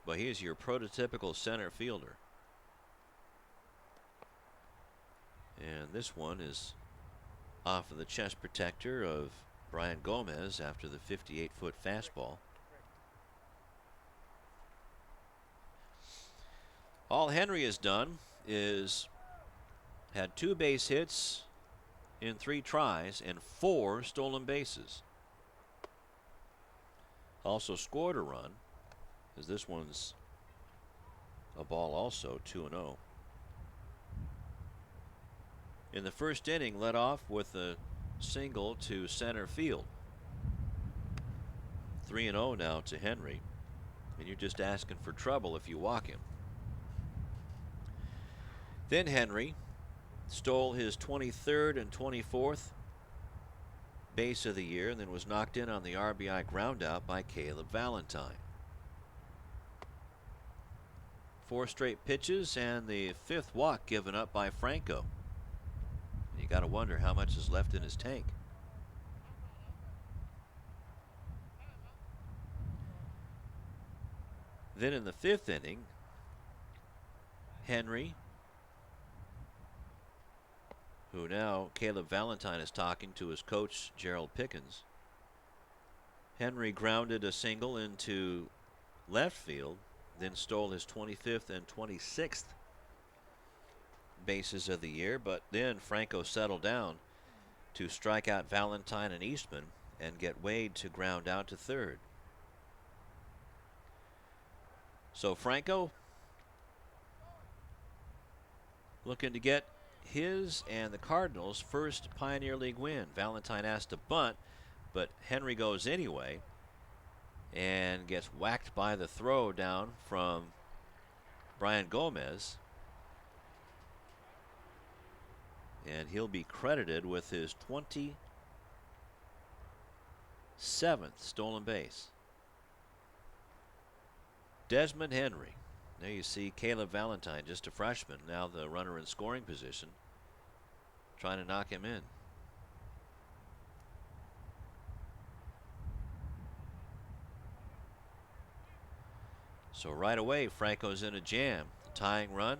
But he is your prototypical center fielder. And this one is off of the chest protector of Brian Gomez after the 58-foot fastball. All Henry has done is had 2 base hits in 3 tries and 4 stolen bases. Also scored a run, as this one's a ball also, 2-0. In the first inning, led off with a single to center field. 3-0 now to Henry, and you're just asking for trouble if you walk him. Then Henry stole his 23rd and 24th base of the year and then was knocked in on the RBI groundout by Caleb Valentine. 4 straight pitches and the 5th walk given up by Franco. You got to wonder how much is left in his tank. Then in the 5th inning, Henry, who now Caleb Valentine is talking to his coach, Gerald Pickens. Henry grounded a single into left field, then stole his 25th and 26th bases of the year, but then Franco settled down to strike out Valentine and Eastman and get Wade to ground out to third. So Franco looking to get his and the Cardinals' first Pioneer League win. Valentine has to bunt, but Henry goes anyway and gets whacked by the throw down from Brian Gomez. And he'll be credited with his 27th stolen base. Desmond Henry. There you see Caleb Valentine, just a freshman, now the runner in scoring position, trying to knock him in. So right away, Franco's in a jam. Tying run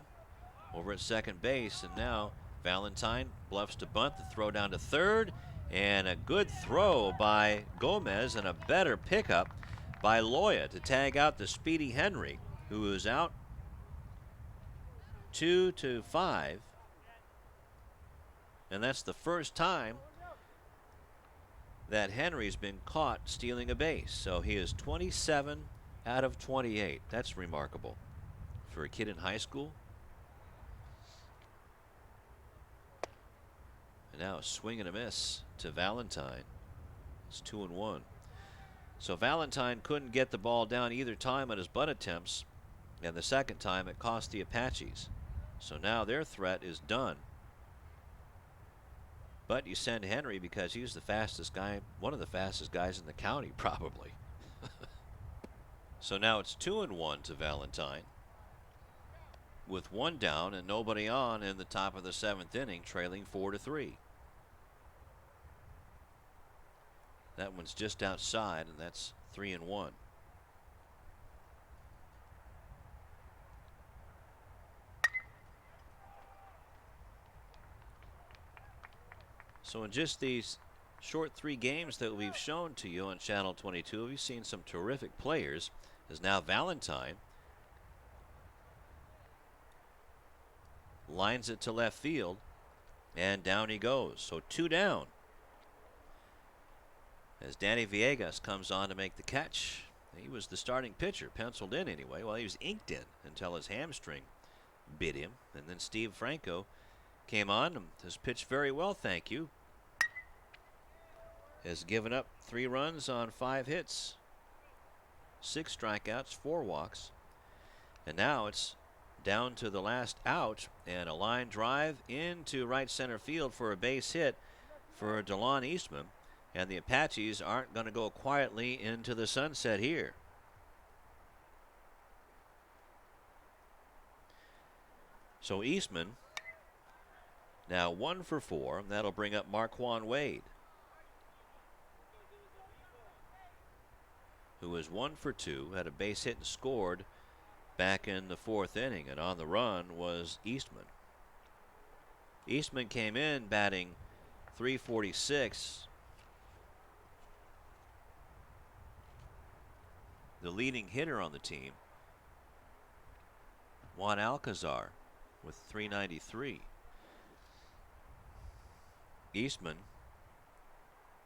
over at second base, and now Valentine bluffs to bunt, the throw down to third, And a good throw by Gomez and a better pickup by Loya to tag out the speedy Henry, who is out 2-5. And that's the first time that Henry's been caught stealing a base. So he is 27 out of 28. That's remarkable for a kid in high school. And now a swing and a miss to Valentine. It's 2-1. So Valentine couldn't get the ball down either time on his bunt attempts, and the second time it cost the Apaches. So now their threat is done. But you send Henry because he's the fastest guy, one of the fastest guys in the county, probably. So now it's 2-1 to Valentine, with one down and nobody on in the top of the seventh inning, trailing 4-3. That one's just outside, and that's 3-1. So in just these short 3 games that we've shown to you on Channel 22, we've seen some terrific players. As now Valentine lines it to left field, and down he goes. So 2 down. As Danny Villegas comes on to make the catch. He was the starting pitcher, penciled in anyway. Well, he was inked in until his hamstring bit him. And then Steve Franco came on and has pitched very well, thank you. Has given up 3 runs on 5 hits, 6 strikeouts, 4 walks. And now it's down to the last out, and a line drive into right center field for a base hit for DeLon Eastman. And the Apaches aren't going to go quietly into the sunset here. So Eastman now 1 for 4. That'll bring up Marquand Wade, who was 1 for 2, had a base hit and scored back in the 4th inning. And on the run was Eastman. Eastman came in batting .346. The leading hitter on the team, Juan Alcazar, with .393. Eastman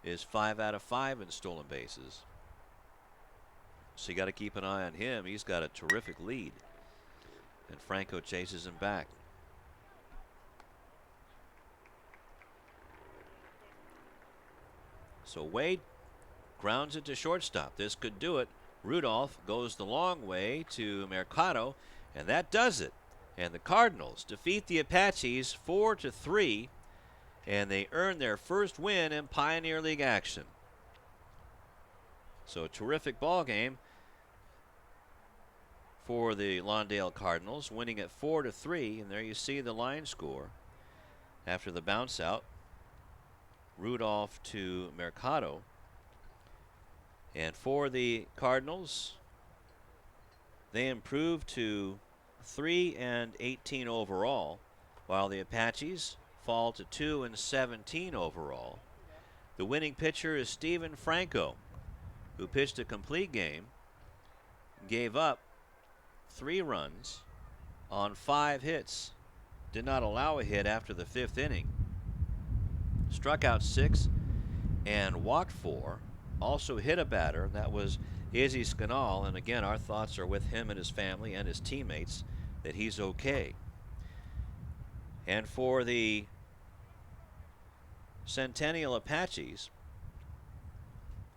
is 5 out of 5 in stolen bases. So you got to keep an eye on him. He's got a terrific lead. And Franco chases him back. So Wade grounds it to shortstop. This could do it. Rudolph goes the long way to Mercado, and that does it. And the Cardinals defeat the Apaches 4-3, and they earn their first win in Pioneer League action. So a terrific ball game for the Lawndale Cardinals, winning at 4-3, and there you see the line score after the bounce out. Rudolph to Mercado. And for the Cardinals, they improved to 3-18 overall, while the Apaches fall to 2-17 overall. The winning pitcher is Steven Franco, who pitched a complete game, gave up 3 runs on 5 hits, did not allow a hit after the 5th inning, struck out 6 and walked 4. Also hit a batter. That was Izzy Scanal. And again, our thoughts are with him and his family and his teammates that he's okay. And for the Centennial Apaches,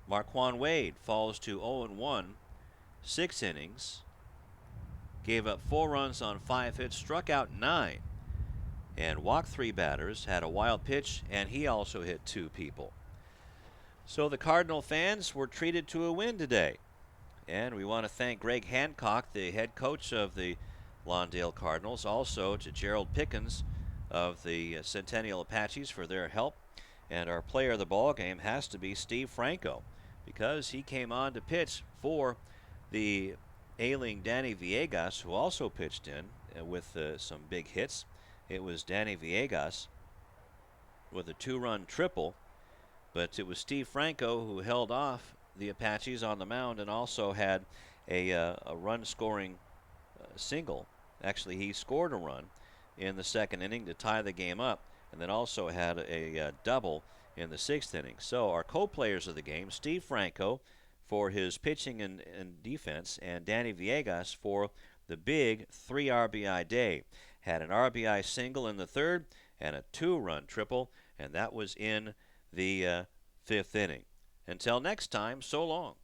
Marquand Wade falls to 0-1, 6 innings, gave up 4 runs on 5 hits, struck out 9, and walked 3 batters, had a wild pitch, and he also hit 2 people. So the Cardinal fans were treated to a win today. And we want to thank Greg Hancock, the head coach of the Lawndale Cardinals, also to Gerald Pickens of the Centennial Apaches for their help. And our player of the ball game has to be Steve Franco, because he came on to pitch for the ailing Danny Villegas, who also pitched in with some big hits. It was Danny Villegas with a 2-run triple But it was Steve Franco who held off the Apaches on the mound and also had a run scoring single. Actually, he scored a run in the second inning to tie the game up, and then also had a double in the sixth inning. So our co-players of the game, Steve Franco for his pitching and defense, and Danny Villegas for the big 3 RBI day. Had an RBI single in the third and a 2-run triple, and that was in the fifth inning. Until next time, so long.